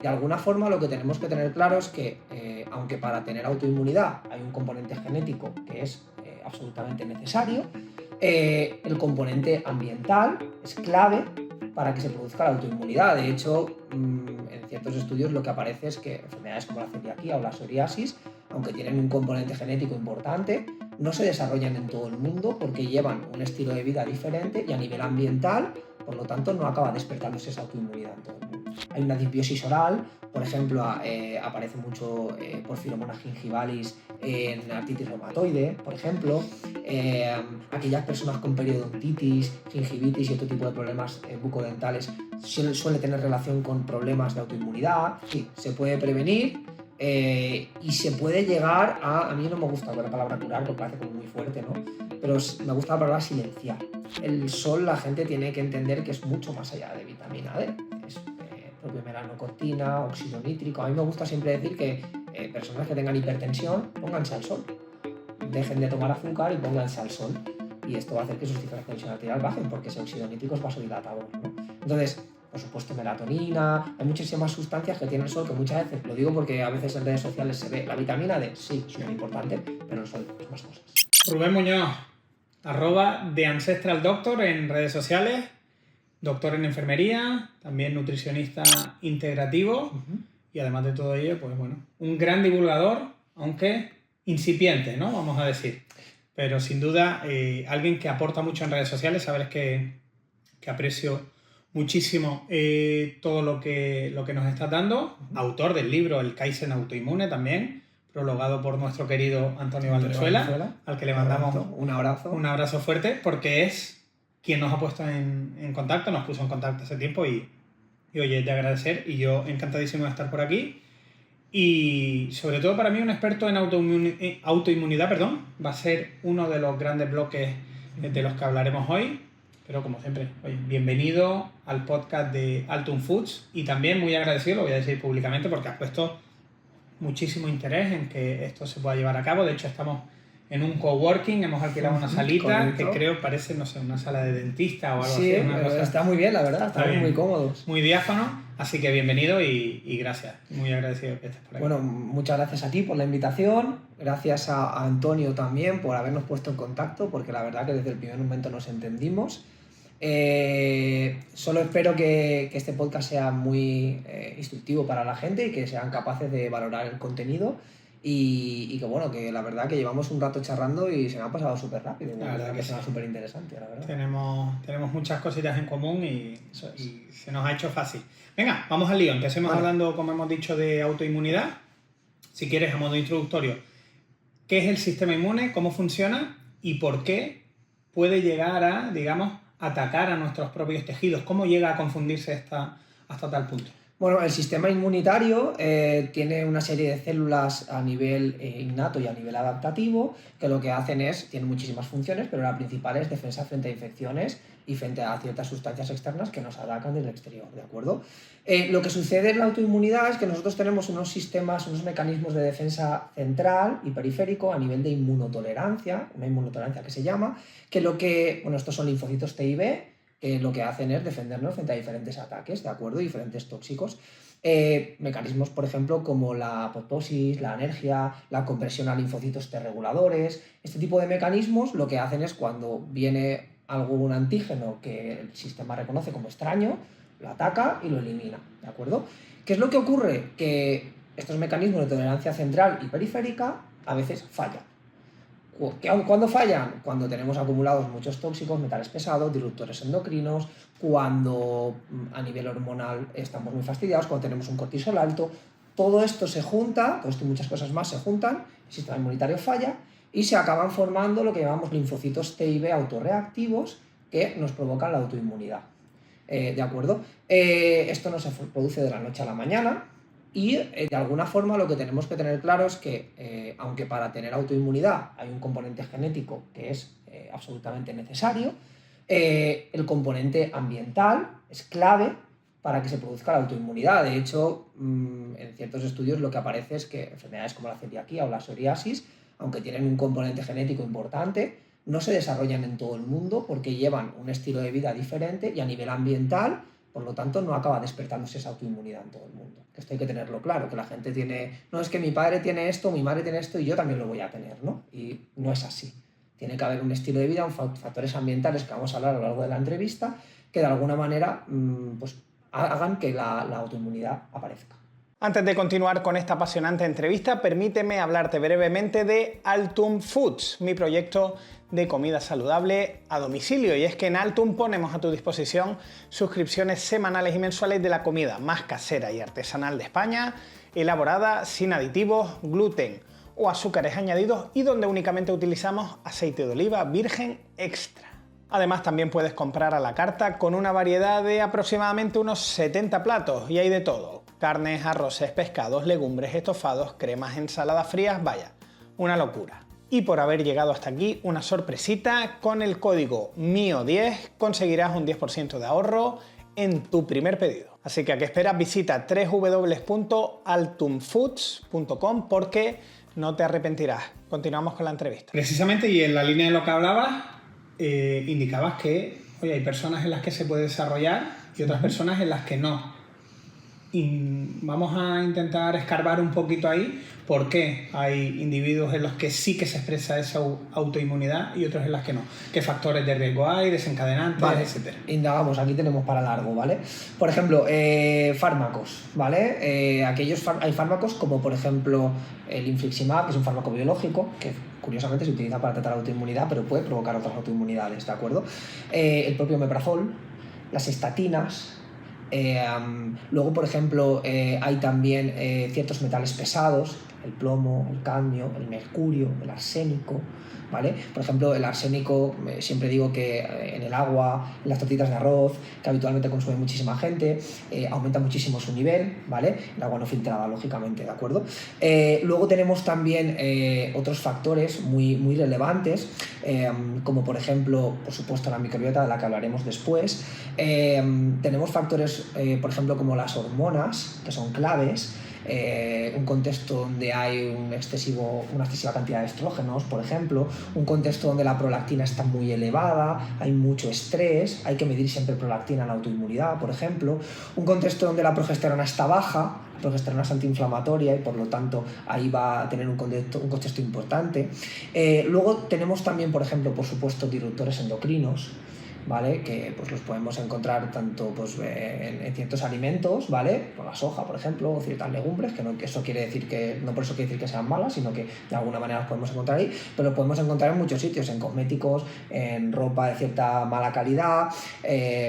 De alguna forma lo que tenemos que tener claro es que, aunque para tener autoinmunidad hay un componente genético que es absolutamente necesario, el componente ambiental es clave para que se produzca la autoinmunidad. De hecho, en ciertos estudios lo que aparece es que enfermedades como la celiaquía o la psoriasis, aunque tienen un componente genético importante, no se desarrollan en todo el mundo porque llevan un estilo de vida diferente y a nivel ambiental, por lo tanto, no acaba despertándose esa autoinmunidad en todo el mundo. Hay una disbiosis oral, por ejemplo, aparece mucho Porphyromonas gingivalis en artritis reumatoide, por ejemplo. Aquellas personas con periodontitis, gingivitis y otro tipo de problemas bucodentales suele tener relación con problemas de autoinmunidad. Sí, se puede prevenir y se puede llegar a mí no me gusta la palabra curar porque parece como muy fuerte, ¿no? Pero me gusta la palabra silenciar. El sol, la gente tiene que entender que es mucho más allá de vitamina D. Es propio melanocortina, óxido nítrico. A mí me gusta siempre decir que personas que tengan hipertensión, pónganse al sol. Dejen de tomar azúcar y pónganse al sol. Y esto va a hacer que sus cifras de tensión arterial bajen porque ese óxido nítrico es vasodilatador, ¿no? Entonces, por supuesto, melatonina, hay muchísimas sustancias que tiene el sol que muchas veces, lo digo porque a veces en redes sociales se ve la vitamina D, sí, es muy importante, pero el sol es más cosas. Rubén Muñoz, @TheAncestralDoctor en redes sociales, doctor en enfermería, también nutricionista integrativo y además de todo ello, pues bueno, un gran divulgador, aunque incipiente, ¿no? Vamos a decir. Pero sin duda, alguien que aporta mucho en redes sociales, sabes que aprecio muchísimo todo lo que nos estás dando. Autor del libro El Kaizen Autoinmune también, prologado por nuestro querido Antonio Valenzuela, al que le mandamos un abrazo fuerte, porque es quien nos ha puesto en contacto, nos puso en contacto hace tiempo y oye, de agradecer, y yo encantadísimo de estar por aquí. Y sobre todo para mí un experto en autoinmunidad, va a ser uno de los grandes bloques de los que hablaremos hoy. Pero como siempre, oye, bienvenido al podcast de Altum Foods y también muy agradecido, lo voy a decir públicamente, porque has puesto muchísimo interés en que esto se pueda llevar a cabo. De hecho, estamos en un coworking, hemos alquilado una salita, correcto, que creo parece, no sé, una sala de dentista o algo así. Sí, está muy bien, la verdad, estamos muy cómodos. Muy diáfano, así que bienvenido y gracias. Muy agradecido que estés por aquí. Bueno, muchas gracias a ti por la invitación, gracias a Antonio también por habernos puesto en contacto, porque la verdad que desde el primer momento nos entendimos. Solo espero que este podcast sea muy instructivo para la gente y que sean capaces de valorar el contenido y que bueno, que la verdad que llevamos un rato charlando y se me ha pasado súper rápido. La verdad que será súper interesante, la verdad. Tenemos muchas cositas en común y se nos ha hecho fácil. Venga, vamos al lío. Empecemos hablando, como hemos dicho, de autoinmunidad. Si quieres, a modo introductorio, ¿qué es el sistema inmune? ¿Cómo funciona? ¿Y por qué puede llegar a, digamos, atacar a nuestros propios tejidos? ¿Cómo llega a confundirse hasta tal punto? Bueno, el sistema inmunitario tiene una serie de células a nivel innato y a nivel adaptativo que lo que hacen tienen muchísimas funciones, pero la principal es defensa frente a infecciones y frente a ciertas sustancias externas que nos atacan desde el exterior, ¿de acuerdo? Lo que sucede en la autoinmunidad es que nosotros tenemos unos sistemas, unos mecanismos de defensa central y periférico a nivel de inmunotolerancia, una inmunotolerancia que se llama, estos son linfocitos T y B, que lo que hacen es defendernos frente a diferentes ataques, ¿de acuerdo? Diferentes tóxicos. Mecanismos, por ejemplo, como la apoptosis, la anergia, la compresión a linfocitos T reguladores. Este tipo de mecanismos lo que hacen es cuando viene algún antígeno que el sistema reconoce como extraño, lo ataca y lo elimina, ¿de acuerdo? ¿Qué es lo que ocurre? Que estos mecanismos de tolerancia central y periférica a veces fallan. ¿Cuándo fallan? Cuando tenemos acumulados muchos tóxicos, metales pesados, disruptores endocrinos, cuando a nivel hormonal estamos muy fastidiados, cuando tenemos un cortisol alto. Todo esto se junta, todo esto y muchas cosas más se juntan, el sistema inmunitario falla y se acaban formando lo que llamamos linfocitos T y B autorreactivos que nos provocan la autoinmunidad. ¿De acuerdo? Esto no se produce de la noche a la mañana. Y de alguna forma lo que tenemos que tener claro es que, aunque para tener autoinmunidad hay un componente genético que es absolutamente necesario, el componente ambiental es clave para que se produzca la autoinmunidad. De hecho, en ciertos estudios lo que aparece es que enfermedades como la celiaquía o la psoriasis, aunque tienen un componente genético importante, no se desarrollan en todo el mundo porque llevan un estilo de vida diferente y a nivel ambiental, Por lo tanto, no acaba despertándose esa autoinmunidad en todo el mundo. Esto hay que tenerlo claro, que la gente tiene, no, es que mi padre tiene esto, mi madre tiene esto y yo también lo voy a tener, ¿no? Y no es así. Tiene que haber un estilo de vida, factores ambientales que vamos a hablar a lo largo de la entrevista, que de alguna manera pues, hagan que la autoinmunidad aparezca. Antes de continuar con esta apasionante entrevista, permíteme hablarte brevemente de Altum Foods, mi proyecto de comida saludable a domicilio. Y es que en Altum ponemos a tu disposición suscripciones semanales y mensuales de la comida más casera y artesanal de España, elaborada sin aditivos, gluten o azúcares añadidos y donde únicamente utilizamos aceite de oliva virgen extra. Además, también puedes comprar a la carta con una variedad de aproximadamente unos 70 platos y hay de todo. Carnes, arroces, pescados, legumbres, estofados, cremas, ensaladas frías, vaya, una locura. Y por haber llegado hasta aquí, una sorpresita, con el código MIO10 conseguirás un 10% de ahorro en tu primer pedido. Así que ¿a qué esperas? Visita www.altumfoods.com porque no te arrepentirás. Continuamos con la entrevista. Precisamente, y en la línea de lo que hablabas, indicabas que oye, hay personas en las que se puede desarrollar y otras personas en las que no. Y vamos a intentar escarbar un poquito ahí por qué hay individuos en los que sí que se expresa esa autoinmunidad y otros en las que no. ¿Qué factores de riesgo hay, desencadenantes, vale, etcétera? Indagamos, aquí tenemos para largo, ¿vale? Por ejemplo, fármacos, ¿vale? Hay fármacos como por ejemplo el infliximab, que es un fármaco biológico, que curiosamente se utiliza para tratar la autoinmunidad, pero puede provocar otras autoinmunidades, ¿de acuerdo? El propio omeprazol, las estatinas. Luego, por ejemplo, hay también ciertos metales pesados, el plomo, el cadmio, el mercurio, el arsénico, ¿vale? Por ejemplo, el arsénico, siempre digo que en el agua, en las tortitas de arroz, que habitualmente consume muchísima gente, aumenta muchísimo su nivel, ¿vale? El agua no filtrada, lógicamente, ¿de acuerdo? Luego tenemos también otros factores muy relevantes, como por ejemplo, por supuesto, la microbiota, de la que hablaremos después. Tenemos factores, por ejemplo, como las hormonas, que son claves. Un contexto donde hay una excesiva cantidad de estrógenos, por ejemplo, un contexto donde la prolactina está muy elevada, hay mucho estrés, hay que medir siempre prolactina en la autoinmunidad, por ejemplo, un contexto donde la progesterona está baja, la progesterona es antiinflamatoria y por lo tanto ahí va a tener un contexto importante. Luego tenemos también, por ejemplo, por supuesto, disruptores endocrinos, ¿vale? Que pues los podemos encontrar tanto pues, en ciertos alimentos, ¿vale? Con la soja, por ejemplo, o ciertas legumbres, que no, eso quiere decir que, no por eso quiere decir que sean malas, sino que de alguna manera las podemos encontrar ahí, pero los podemos encontrar en muchos sitios, en cosméticos, en ropa de cierta mala calidad,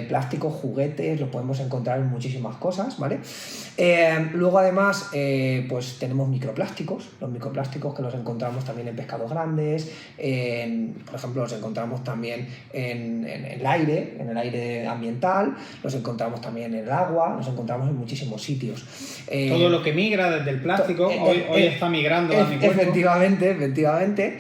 plásticos, juguetes, los podemos encontrar en muchísimas cosas, ¿vale? Luego además pues tenemos microplásticos, los microplásticos que los encontramos también en pescados grandes, por ejemplo los encontramos también en el aire ambiental, los encontramos también en el agua, los encontramos en muchísimos sitios. Todo lo que migra desde el plástico hoy está migrando a mi cuerpo. Efectivamente.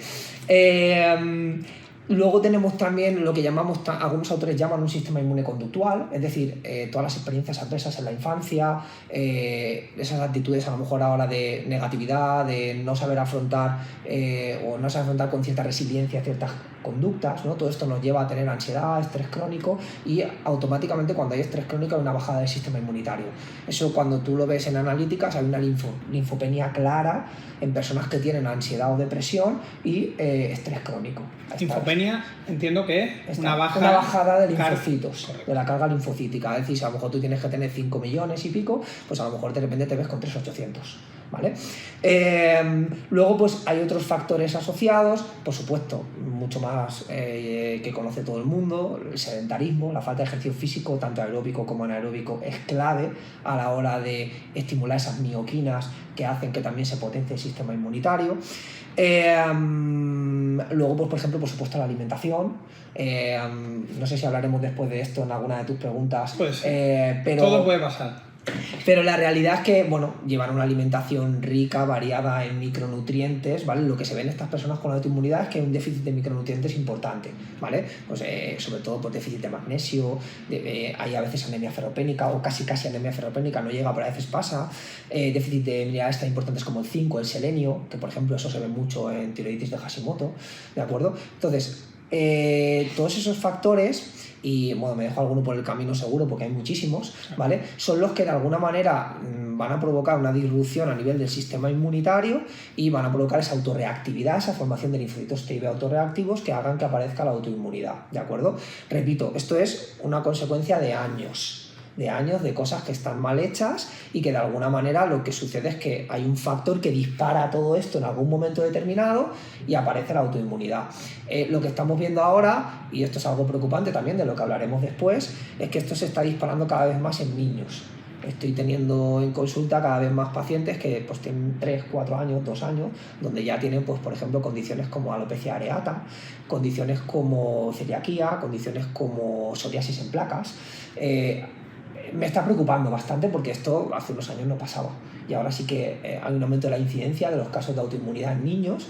Luego tenemos también lo que algunos autores llaman un sistema inmune conductual, es decir, todas las experiencias adversas en la infancia, esas actitudes a lo mejor ahora de negatividad, de no saber afrontar o no saber afrontar con cierta resiliencia ciertas conductas, ¿no? Todo esto nos lleva a tener ansiedad, estrés crónico y automáticamente cuando hay estrés crónico hay una bajada del sistema inmunitario. Eso cuando tú lo ves en analíticas hay una linfopenia clara en personas que tienen ansiedad o depresión y estrés crónico. Linfopenia entiendo que es una bajada de linfocitos, de la carga linfocítica. Es decir, si a lo mejor tú tienes que tener 5 millones y pico, pues a lo mejor de repente te ves con 3.800. ¿Vale? Luego pues hay otros factores asociados, por supuesto, mucho más que conoce todo el mundo, el sedentarismo, la falta de ejercicio físico, tanto aeróbico como anaeróbico, es clave a la hora de estimular esas mioquinas que hacen que también se potencie el sistema inmunitario. Luego, pues, por ejemplo, por supuesto, la alimentación. No sé si hablaremos después de esto en alguna de tus preguntas. Pues pero todo puede pasar. Pero la realidad es que, bueno, llevar una alimentación rica, variada en micronutrientes, ¿vale? Lo que se ve en estas personas con autoinmunidad es que hay un déficit de micronutrientes importante, ¿vale? Pues sobre todo por déficit de magnesio, hay a veces anemia ferropénica o casi anemia ferropénica, no llega, pero a veces pasa, déficit de minerales tan importantes como el zinc o el selenio, que por ejemplo eso se ve mucho en tiroiditis de Hashimoto, ¿de acuerdo? Entonces, todos esos factores y bueno, me dejo alguno por el camino seguro porque hay muchísimos, ¿vale? Son los que de alguna manera van a provocar una disrupción a nivel del sistema inmunitario y van a provocar esa autorreactividad, esa formación de linfocitos T y B autorreactivos que hagan que aparezca la autoinmunidad, ¿de acuerdo? Repito, esto es una consecuencia de años de cosas que están mal hechas y que de alguna manera lo que sucede es que hay un factor que dispara todo esto en algún momento determinado y aparece la autoinmunidad. Lo que estamos viendo ahora, y esto es algo preocupante también, de lo que hablaremos después, es que esto se está disparando cada vez más en niños. Estoy teniendo en consulta cada vez más pacientes que pues tienen 3, 4 años, 2 años, donde ya tienen, pues, por ejemplo, condiciones como alopecia areata, condiciones como celiaquía, condiciones como psoriasis en placas. Me está preocupando bastante porque esto hace unos años no pasaba y ahora sí que hay un aumento de la incidencia de los casos de autoinmunidad en niños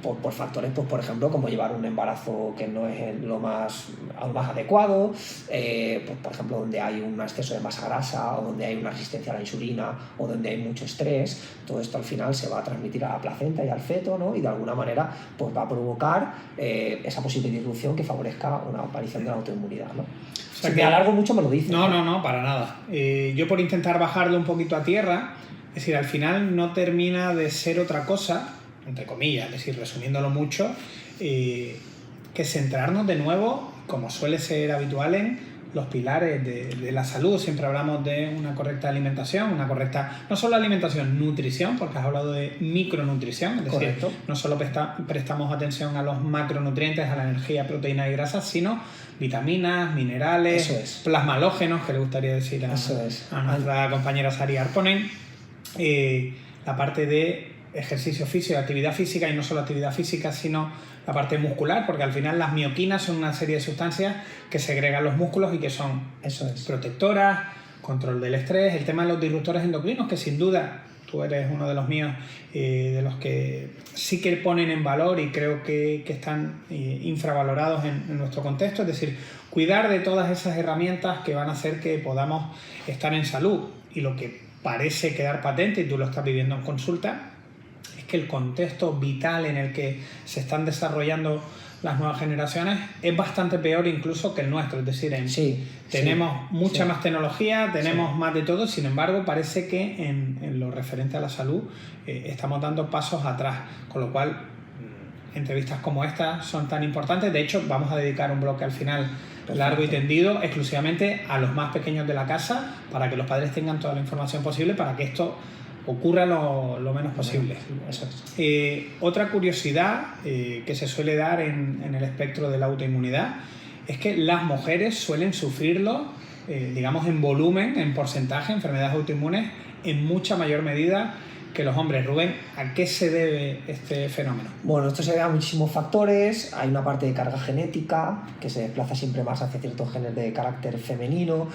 por factores, pues, por ejemplo, como llevar un embarazo que no es lo más adecuado, pues, por ejemplo, donde hay un exceso de masa grasa o donde hay una resistencia a la insulina o donde hay mucho estrés. Todo esto al final se va a transmitir a la placenta y al feto, ¿no? Y de alguna manera pues va a provocar esa posible disrupción que favorezca una aparición de la autoinmunidad, ¿no? Si me alargo mucho me lo dices. No, para nada. Yo por intentar bajarlo un poquito a tierra, es decir, al final no termina de ser otra cosa, entre comillas, es decir, resumiéndolo mucho, que centrarnos de nuevo, como suele ser habitual, en los pilares de la salud. Siempre hablamos de una correcta alimentación, una correcta, no solo alimentación, nutrición, porque has hablado de micronutrición, es decir, correcto, no solo prestamos atención a los macronutrientes, a la energía, proteína y grasa, sino vitaminas, minerales, plasmalógenos, que le gustaría decir a nuestra compañera Sari Arponen, la parte de ejercicio físico, actividad física, y no solo actividad física, sino la parte muscular, porque al final las mioquinas son una serie de sustancias que segregan los músculos y que son protectoras, control del estrés, el tema de los disruptores endocrinos, que sin duda tú eres uno de los míos, de los que sí que ponen en valor y creo que están infravalorados en nuestro contexto, es decir, cuidar de todas esas herramientas que van a hacer que podamos estar en salud. Y lo que parece quedar patente, y tú lo estás viviendo en consulta, es que el contexto vital en el que se están desarrollando las nuevas generaciones es bastante peor incluso que el nuestro, es decir, tenemos mucha más tecnología, tenemos más de todo, sin embargo parece que en lo referente a la salud estamos dando pasos atrás, con lo cual entrevistas como esta son tan importantes. De hecho, vamos a dedicar un bloque al final largo y tendido exclusivamente a los más pequeños de la casa, para que los padres tengan toda la información posible para que esto ocurra lo menos posible. Eso es. Otra curiosidad que se suele dar en el espectro de la autoinmunidad es que las mujeres suelen sufrirlo, digamos, en volumen, en porcentaje, enfermedades autoinmunes, en mucha mayor medida que los hombres. Rubén, ¿a qué se debe este fenómeno? Bueno, esto se debe a muchísimos factores. Hay una parte de carga genética que se desplaza siempre más hacia ciertos genes de carácter femenino.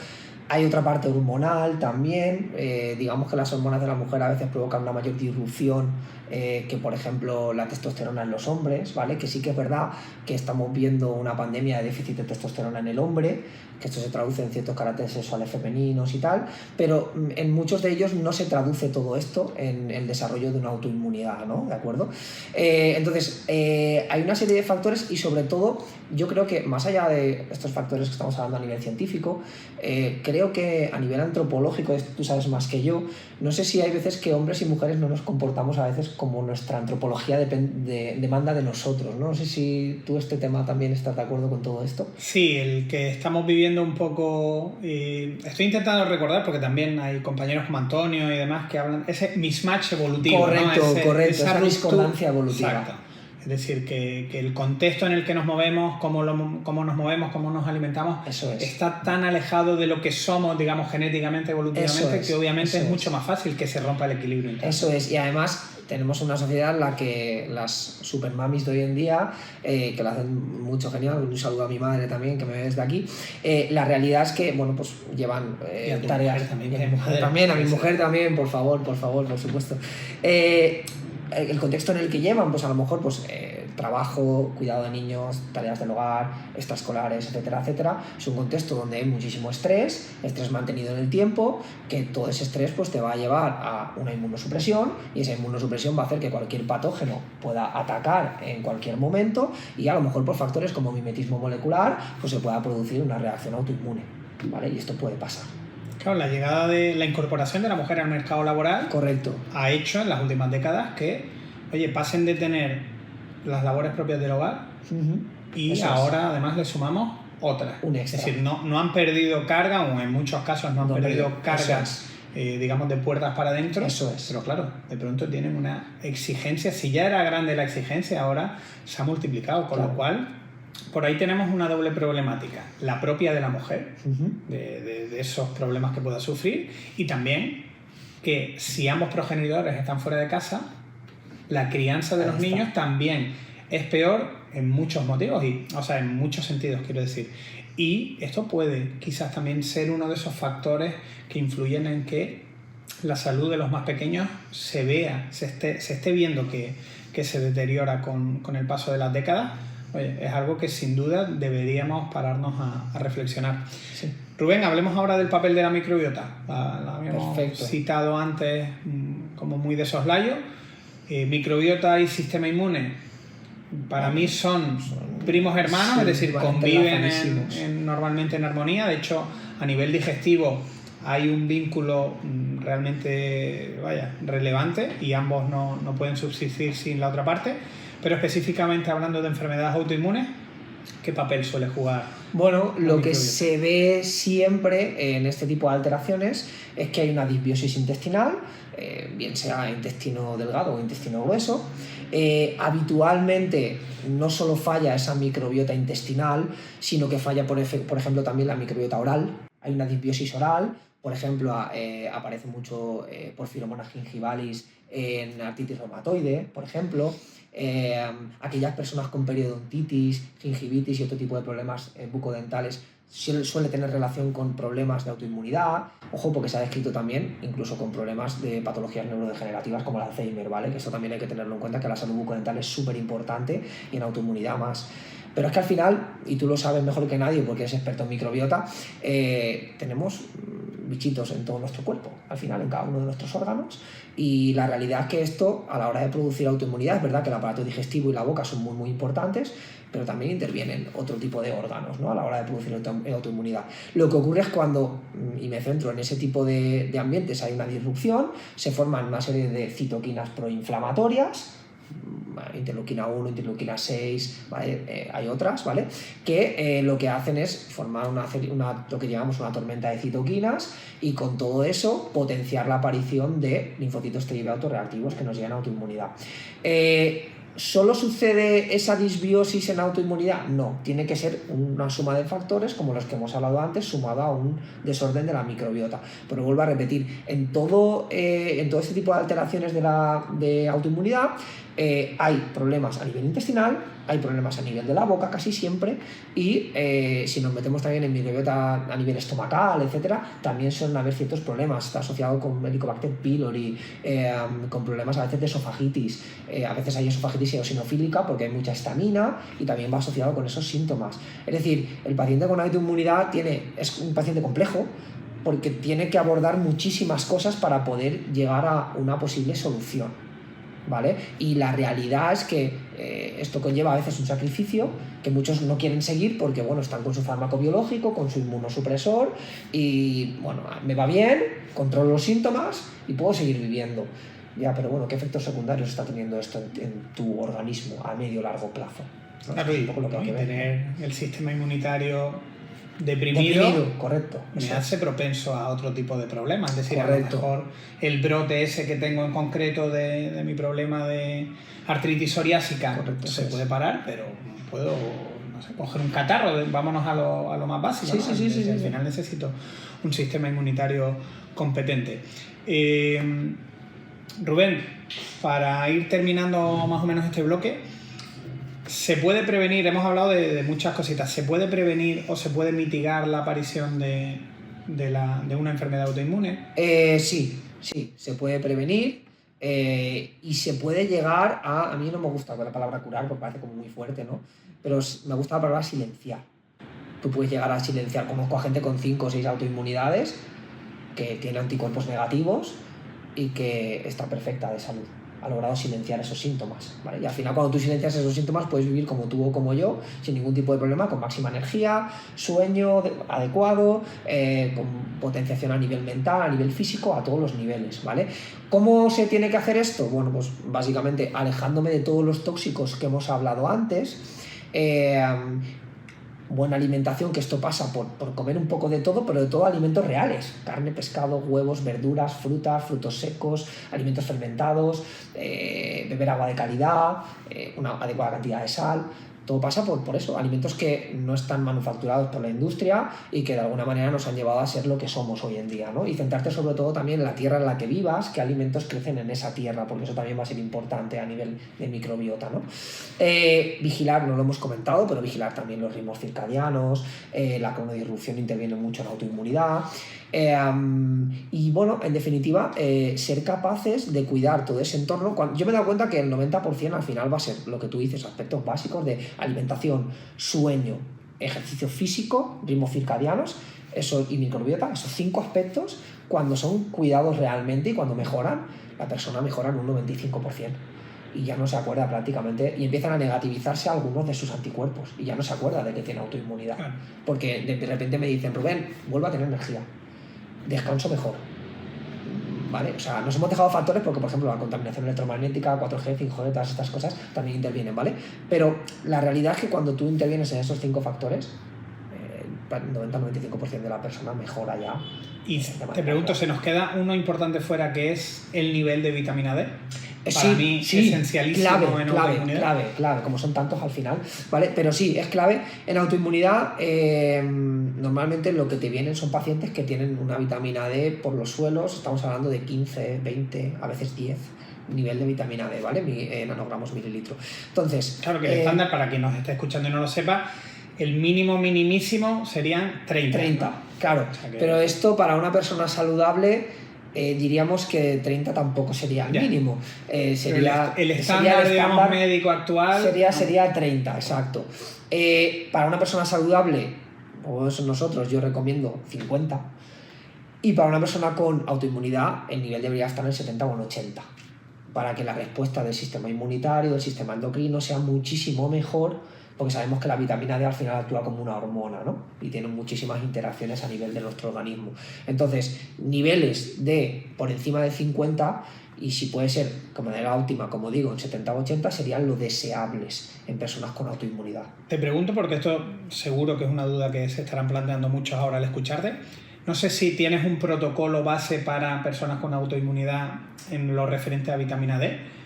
Hay otra parte hormonal también, digamos que las hormonas de la mujer a veces provocan una mayor disrupción que, por ejemplo, la testosterona en los hombres, ¿vale? Que sí que es verdad que estamos viendo una pandemia de déficit de testosterona en el hombre, que esto se traduce en ciertos caracteres sexuales femeninos y tal, pero en muchos de ellos no se traduce todo esto en el desarrollo de una autoinmunidad, ¿no? ¿De acuerdo? Entonces, hay una serie de factores y, sobre todo, yo creo que más allá de estos factores que estamos hablando a nivel científico, creo que a nivel antropológico, esto tú sabes más que yo, no sé si hay veces que hombres y mujeres no nos comportamos a veces como nuestra antropología demanda de nosotros, ¿no? No sé si tú este tema también estás de acuerdo con todo esto. Sí, el que estamos viviendo un poco... estoy intentando recordar, porque también hay compañeros como Antonio y demás que hablan ese mismatch evolutivo. Correcto, ¿no? esa discordancia evolutiva. Exacto. Es decir, que el contexto en el que nos movemos, cómo nos movemos, cómo nos alimentamos, está tan alejado de lo que somos, digamos, genéticamente, evolutivamente, que obviamente es mucho más fácil que se rompa el equilibrio interno. Eso es, y además tenemos una sociedad en la que las supermamis de hoy en día, que lo hacen mucho genial, un saludo a mi madre también, que me ve desde aquí, la realidad es que, bueno, pues llevan tareas... A mi mujer también, por favor, por supuesto. El contexto en el que llevan, pues a lo mejor pues trabajo, cuidado de niños, tareas del hogar, extraescolares, etcétera, etcétera. Es un contexto donde hay muchísimo estrés mantenido en el tiempo, que todo ese estrés pues, te va a llevar a una inmunosupresión, y esa inmunosupresión va a hacer que cualquier patógeno pueda atacar en cualquier momento, y a lo mejor por factores como mimetismo molecular pues se pueda producir una reacción autoinmune, ¿vale? Y esto puede pasar. Claro, la llegada de la incorporación de la mujer al mercado laboral, correcto, ha hecho en las últimas décadas que, oye, pasen de tener las labores propias del hogar y Eso ahora además le sumamos otras. Un extra. Es decir, no han perdido carga, o en muchos casos no han perdido cargas, digamos, de puertas para adentro. Eso es. Pero claro, de pronto tienen una exigencia. Si ya era grande la exigencia, ahora se ha multiplicado, con lo cual por ahí tenemos una doble problemática. La propia de la mujer, de esos problemas que pueda sufrir, y también que si ambos progenitores están fuera de casa, la crianza de los niños también es peor en muchos motivos, en muchos sentidos, quiero decir. Y esto puede quizás también ser uno de esos factores que influyen en que la salud de los más pequeños se esté viendo que se deteriora con el paso de las décadas. Oye, es algo que sin duda deberíamos pararnos a reflexionar. Sí. Rubén, hablemos ahora del papel de la microbiota. La habíamos Perfecto. citado antes como muy de soslayo. Microbiota y sistema inmune para mí son primos hermanos, es decir, conviven normalmente en armonía. De hecho, a nivel digestivo hay un vínculo realmente relevante, y ambos no pueden subsistir sin la otra parte. Pero específicamente hablando de enfermedades autoinmunes, ¿qué papel suele jugar? Bueno, lo que se ve siempre en este tipo de alteraciones es que hay una disbiosis intestinal, bien sea intestino delgado o intestino grueso. Habitualmente no solo falla esa microbiota intestinal, sino que falla, por ejemplo, también la microbiota oral. Hay una disbiosis oral, por ejemplo, aparece mucho Porphyromonas gingivalis en artritis reumatoide, por ejemplo. Aquellas personas con periodontitis, gingivitis y otro tipo de problemas bucodentales suele tener relación con problemas de autoinmunidad. Ojo, porque se ha descrito también incluso con problemas de patologías neurodegenerativas como el Alzheimer, ¿vale? Que esto también hay que tenerlo en cuenta, que la salud bucodental es súper importante, y en autoinmunidad más. Pero es que al final, y tú lo sabes mejor que nadie porque eres experto en microbiota, tenemos bichitos en todo nuestro cuerpo, al final en cada uno de nuestros órganos, y la realidad es que esto, a la hora de producir autoinmunidad, es verdad que el aparato digestivo y la boca son muy muy importantes, pero también intervienen otro tipo de órganos, ¿no?, a la hora de producir autoinmunidad. Lo que ocurre es cuando, y me centro en ese tipo de ambientes, hay una disrupción, se forman una serie de citoquinas proinflamatorias, interleuquina 1, interleuquina 6, ¿vale? Hay otras, ¿vale?, que lo que hacen es formar lo que llamamos una tormenta de citoquinas, y con todo eso potenciar la aparición de linfocitos T autorreactivos que nos llevan a autoinmunidad. ¿Solo sucede esa disbiosis en autoinmunidad? No, tiene que ser una suma de factores como los que hemos hablado antes, sumado a un desorden de la microbiota. Pero vuelvo a repetir, en todo este tipo de alteraciones de autoinmunidad hay problemas a nivel intestinal, hay problemas a nivel de la boca casi siempre, y si nos metemos también en microbiota a nivel estomacal, etcétera, también suelen haber ciertos problemas. Está asociado con Helicobacter pylori, con problemas a veces de esofagitis, a veces hay esofagitis eosinofílica porque hay mucha histamina, y también va asociado con esos síntomas. Es decir, el paciente con autoinmunidad es un paciente complejo, porque tiene que abordar muchísimas cosas para poder llegar a una posible solución, ¿vale? Y la realidad es que esto conlleva a veces un sacrificio que muchos no quieren seguir porque, bueno, están con su fármaco biológico, con su inmunosupresor, y, bueno, me va bien, controlo los síntomas y puedo seguir viviendo. Ya, pero bueno, ¿qué efectos secundarios está teniendo esto en tu organismo a medio o largo plazo? ¿No? Claro, es un poco lo que hay que ver. Tener el sistema inmunitario deprimido, correcto, me hace propenso a otro tipo de problemas. Es decir, correcto. A lo mejor el brote ese que tengo en concreto de mi problema de artritis psoriásica, correcto, se puede parar, pero puedo, no sé, coger un catarro, vámonos a lo más básico, ¿no? Sí, al final necesito un sistema inmunitario competente. Rubén, para ir terminando más o menos este bloque, ¿se puede prevenir? Hemos hablado de muchas cositas. ¿Se puede prevenir o se puede mitigar la aparición de una enfermedad autoinmune? Sí, se puede prevenir. y se puede llegar a mí no me gusta la palabra curar porque parece como muy fuerte, ¿no? Pero me gusta la palabra silenciar. Tú puedes llegar a silenciar. Conozco a gente con 5 o 6 autoinmunidades que tiene anticuerpos negativos y que está perfecta de salud. Ha logrado silenciar esos síntomas, ¿vale? Y al final, cuando tú silencias esos síntomas, puedes vivir como tú o como yo, sin ningún tipo de problema, con máxima energía, sueño adecuado, con potenciación a nivel mental, a nivel físico, a todos los niveles, ¿vale? ¿Cómo se tiene que hacer esto? Bueno, pues básicamente alejándome de todos los tóxicos que hemos hablado antes, buena alimentación, que esto pasa por comer un poco de todo, pero de todo alimentos reales: carne, pescado, huevos, verduras, frutas, frutos secos, alimentos fermentados, beber agua de calidad, una adecuada cantidad de sal. Todo pasa por eso, alimentos que no están manufacturados por la industria y que de alguna manera nos han llevado a ser lo que somos hoy en día, ¿no? Y centrarte sobre todo también en la tierra en la que vivas, qué alimentos crecen en esa tierra, porque eso también va a ser importante a nivel de microbiota, ¿no? Vigilar, no lo hemos comentado, pero vigilar también los ritmos circadianos, la cronodisrupción interviene mucho en la autoinmunidad. Y bueno, en definitiva, ser capaces de cuidar todo ese entorno. Yo me he dado cuenta que el 90% al final va a ser lo que tú dices, aspectos básicos de alimentación, sueño, ejercicio físico, ritmos circadianos, eso, y microbiota. Esos 5 aspectos, cuando son cuidados realmente y cuando mejoran, la persona mejora en un 95%. Y ya no se acuerda prácticamente, y empiezan a negativizarse algunos de sus anticuerpos y ya no se acuerda de que tiene autoinmunidad, porque de repente me dicen: Rubén, vuelvo a tener energía, descanso mejor, ¿vale? O sea, nos hemos dejado factores porque, por ejemplo, la contaminación electromagnética, 4G, 5G, todas estas cosas también intervienen, ¿vale? Pero la realidad es que cuando tú intervienes en esos 5 factores, el 90-95% de la persona mejora ya. Y te pregunto, se nos queda uno importante fuera, que es el nivel de vitamina D. Para mí, esencialísimo en autoinmunidad. Clave, como son tantos al final, ¿vale? Pero sí, es clave. En autoinmunidad, normalmente lo que te vienen son pacientes que tienen una vitamina D por los suelos, estamos hablando de 15, 20, a veces 10 nivel de vitamina D, ¿vale? Nanogramos mililitro. Entonces, claro que el estándar, para quien nos esté escuchando y no lo sepa, el mínimo minimísimo serían 30. ¿no? Claro, o sea que... pero esto para una persona saludable... diríamos que 30 tampoco sería el mínimo. Sería el estándar, digamos, médico actual. Sería 30, exacto. Para una persona saludable, como nosotros, yo recomiendo 50. Y para una persona con autoinmunidad, el nivel debería estar en 70 o en 80. Para que la respuesta del sistema inmunitario, del sistema endocrino, sea muchísimo mejor, porque sabemos que la vitamina D al final actúa como una hormona, ¿no? Y tiene muchísimas interacciones a nivel de nuestro organismo. Entonces, niveles de por encima de 50, y si puede ser como manera óptima, como digo, en 70 o 80, serían lo deseables en personas con autoinmunidad. Te pregunto, porque esto seguro que es una duda que se estarán planteando muchos ahora al escucharte. No sé si tienes un protocolo base para personas con autoinmunidad en lo referente a vitamina D.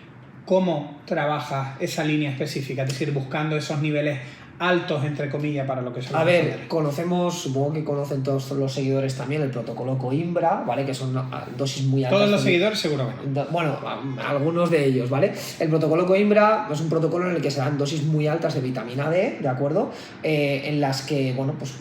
¿Cómo trabajas esa línea específica? Es decir, buscando esos niveles altos, entre comillas, para lo que son. A ver, conocemos, supongo que conocen todos los seguidores también, el protocolo Coimbra, ¿vale? Que son dosis muy altas. ¿Todos los seguidores? Seguro que no. Bueno, algunos de ellos, ¿vale? El protocolo Coimbra es un protocolo en el que se dan dosis muy altas de vitamina D, ¿de acuerdo? En las que, bueno, pues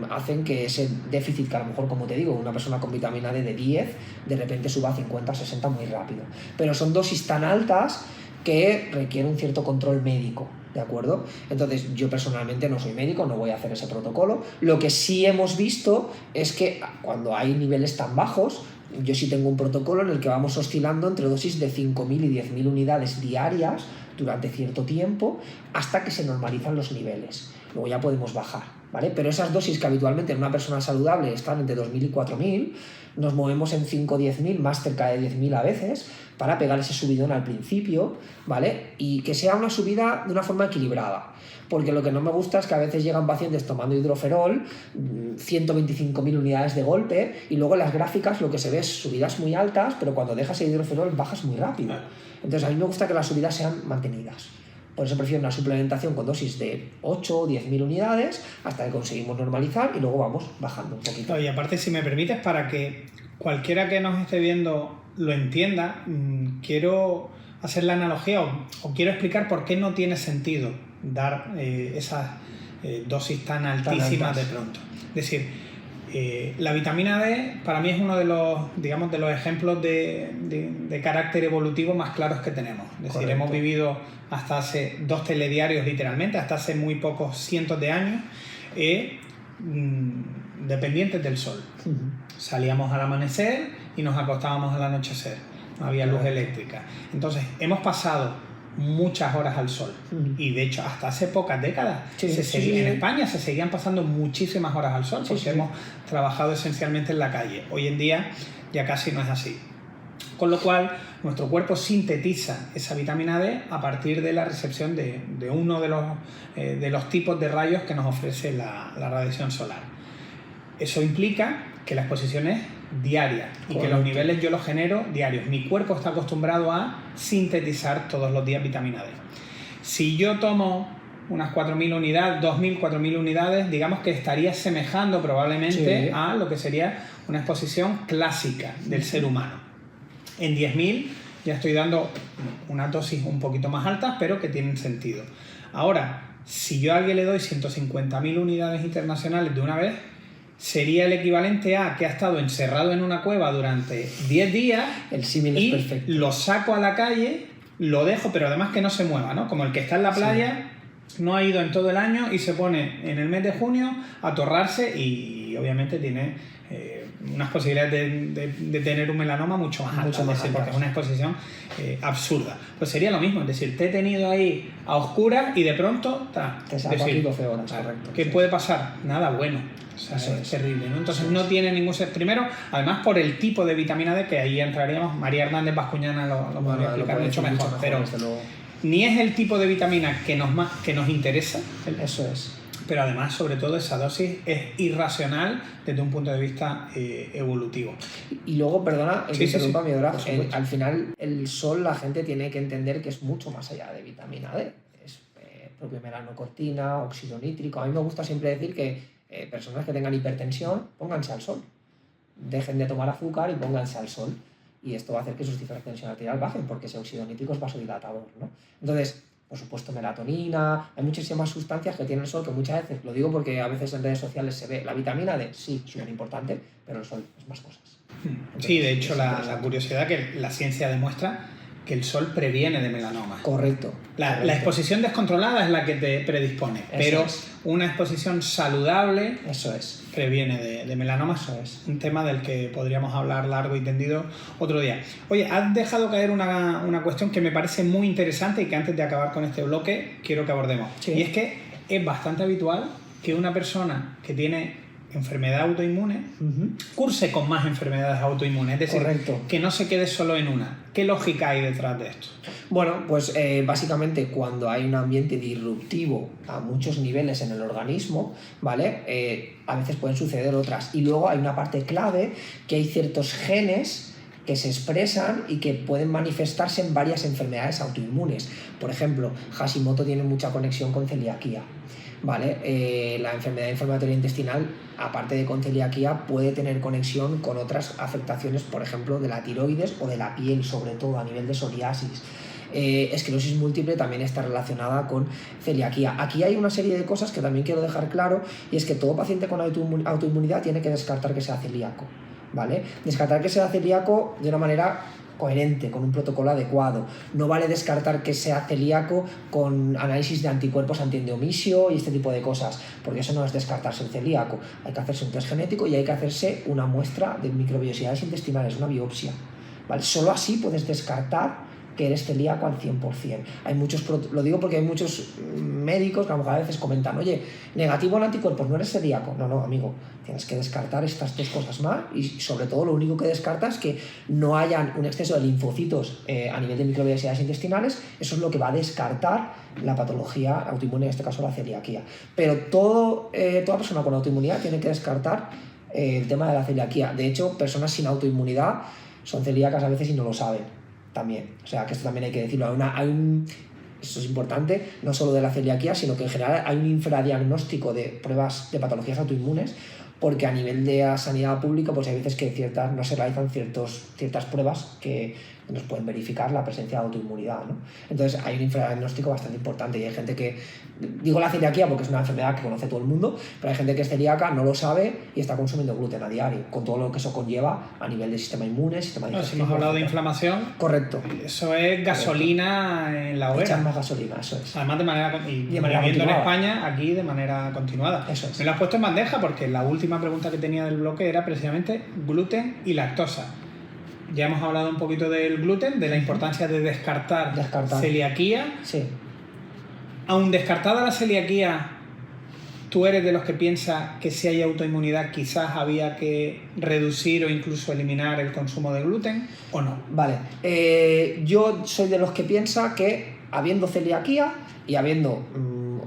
hacen que ese déficit, que a lo mejor, como te digo, una persona con vitamina D de 10, de repente suba a 50, 60 muy rápido. Pero son dosis tan altas que requiere un cierto control médico, ¿de acuerdo? Entonces, yo personalmente no soy médico, no voy a hacer ese protocolo. Lo que sí hemos visto es que cuando hay niveles tan bajos, yo sí tengo un protocolo en el que vamos oscilando entre dosis de 5.000 y 10.000 unidades diarias durante cierto tiempo hasta que se normalizan los niveles. Luego ya podemos bajar, ¿vale? Pero esas dosis que habitualmente en una persona saludable están entre 2.000 y 4.000, nos movemos en 5 o 10.000, más cerca de 10.000 a veces, para pegar ese subidón al principio, ¿vale? Y que sea una subida de una forma equilibrada. Porque lo que no me gusta es que a veces llegan pacientes tomando hidroferol, 125.000 unidades de golpe, y luego en las gráficas lo que se ve es subidas muy altas, pero cuando dejas el hidroferol bajas muy rápido. Entonces a mí me gusta que las subidas sean mantenidas. Por eso prefiero una suplementación con dosis de 8 o 10.000 unidades hasta que conseguimos normalizar y luego vamos bajando un poquito. Y aparte, si me permites, para que cualquiera que nos esté viendo lo entienda, quiero hacer la analogía o quiero explicar por qué no tiene sentido dar esas dosis tan altísimas de pronto. Es decir, La vitamina D para mí es uno de los, digamos, de los ejemplos de carácter evolutivo más claros que tenemos. Es decir, hemos vivido hasta hace 2 telediarios literalmente, hasta hace muy pocos cientos de años, dependientes del sol. Salíamos al amanecer y nos acostábamos al anochecer. No había luz eléctrica. Entonces, hemos pasado muchas horas al sol. Y de hecho, hasta hace pocas décadas, en España se seguían pasando muchísimas horas al sol porque hemos trabajado esencialmente en la calle. Hoy en día ya casi no es así. Con lo cual, nuestro cuerpo sintetiza esa vitamina D a partir de la recepción de uno de los tipos de rayos que nos ofrece la radiación solar. Eso implica que la exposición es diaria y que los niveles yo los genero diarios. Mi cuerpo está acostumbrado a sintetizar todos los días vitamina D. Si yo tomo unas 4.000 unidades, 2.000, 4.000 unidades, digamos que estaría semejando probablemente a lo que sería una exposición clásica del ser humano. En 10.000 ya estoy dando una dosis un poquito más alta, pero que tienen sentido. Ahora, si yo a alguien le doy 150.000 unidades internacionales de una vez, sería el equivalente a que ha estado encerrado en una cueva durante 10 días. El símil es perfecto. Lo saco a la calle, lo dejo, pero además que no se mueva, ¿no? Como el que está en la playa, no ha ido en todo el año y se pone en el mes de junio a torrarse y obviamente tiene unas posibilidades de tener un melanoma mucho más altas, porque es una exposición absurda. Pues sería lo mismo, es decir, te he tenido ahí a oscuras y de pronto te saco aquí 12 horas, correcto. ¿Qué puede pasar? Nada bueno. O sea, es terrible, ¿no? Entonces no tiene ningún... Primero, además por el tipo de vitamina D, que ahí entraríamos, María Hernández Bascuñana lo podría explicar mucho mejor, pero ni es el tipo de vitamina que nos interesa. Eso es. Pero además, sobre todo, esa dosis es irracional desde un punto de vista evolutivo. Y luego, perdona, interrumpa mi hora, al final el sol, la gente tiene que entender que es mucho más allá de vitamina D. Es propio melanocortina, óxido nítrico. A mí me gusta siempre decir que personas que tengan hipertensión, pónganse al sol. Dejen de tomar azúcar y pónganse al sol. Y esto va a hacer que sus cifras de tensión arterial bajen, porque ese óxido nítrico es vasodilatador, ¿no? Entonces, por supuesto, melatonina, hay muchísimas sustancias que tiene el sol que muchas veces, lo digo porque a veces en redes sociales se ve la vitamina D, sí, súper importante, pero el sol es más cosas. Entonces, sí, de hecho, la curiosidad que la ciencia demuestra que el sol previene de melanoma. Correcto. La exposición descontrolada es la que te predispone, pero una exposición saludable previene de melanoma. Eso es un tema del que podríamos hablar largo y tendido otro día. Oye, has dejado caer una cuestión que me parece muy interesante y que antes de acabar con este bloque quiero que abordemos. Y es que es bastante habitual que una persona que tiene enfermedad autoinmune curse con más enfermedades autoinmunes, es decir, que no se quede solo en una. ¿Qué lógica hay detrás de esto? Bueno, pues básicamente cuando hay un ambiente disruptivo a muchos niveles en el organismo, ¿vale? A veces pueden suceder otras. Y luego hay una parte clave, que hay ciertos genes que se expresan y que pueden manifestarse en varias enfermedades autoinmunes. Por ejemplo, Hashimoto tiene mucha conexión con celiaquía. ¿Vale? La enfermedad inflamatoria intestinal, aparte de con celiaquía, puede tener conexión con otras afectaciones, por ejemplo, de la tiroides o de la piel, sobre todo a nivel de psoriasis. Esclerosis múltiple también está relacionada con celiaquía. Aquí hay una serie de cosas que también quiero dejar claro, y es que todo paciente con autoinmunidad tiene que descartar que sea celíaco, ¿vale? Descartar que sea celíaco de una manera coherente, con un protocolo adecuado. No vale descartar que sea celíaco con análisis de anticuerpos antiendomisio y este tipo de cosas, porque eso no es descartarse el celíaco. Hay que hacerse un test genético y hay que hacerse una muestra de microbiosidades intestinales, una biopsia, ¿vale? Solo así puedes descartar que eres celíaco al 100%. Hay muchos, lo digo porque hay muchos médicos que a lo mejor a veces comentan, oye, negativo en anticuerpos, no eres celíaco. No, amigo, tienes que descartar estas 3 cosas más, y sobre todo lo único que descartas es que no hayan un exceso de linfocitos a nivel de microbiosidades intestinales. Eso es lo que va a descartar la patología autoinmune, en este caso la celiaquía. Pero toda persona con autoinmunidad tiene que descartar el tema de la celiaquía. De hecho, personas sin autoinmunidad son celíacas a veces y no lo saben también. O sea, que esto también hay que decirlo. Esto es importante, no solo de la celiaquía, sino que en general hay un infradiagnóstico de pruebas de patologías autoinmunes, porque a nivel de la sanidad pública pues hay veces que no se realizan ciertas pruebas que nos pueden verificar la presencia de autoinmunidad, ¿no? Entonces hay un infradiagnóstico bastante importante y hay gente que, digo la celiaquía porque es una enfermedad que conoce todo el mundo, pero hay gente que es celíaca, no lo sabe y está consumiendo gluten a diario, con todo lo que eso conlleva a nivel del sistema inmune, sistema digestivo. Si hemos hablado de inflamación, correcto. Eso es gasolina en la hoguera. Echar más gasolina, eso es. Además de manera continuada. en España, aquí de manera continuada. Eso es. Me lo has puesto en bandeja porque la última pregunta que tenía del bloque era precisamente gluten y lactosa. Ya hemos hablado un poquito del gluten, de la importancia de descartar. Celiaquía. Sí. Aun descartada la celiaquía, ¿tú eres de los que piensa que si hay autoinmunidad quizás había que reducir o incluso eliminar el consumo de gluten o no? Vale. Yo soy de los que piensa que habiendo celiaquía y habiendo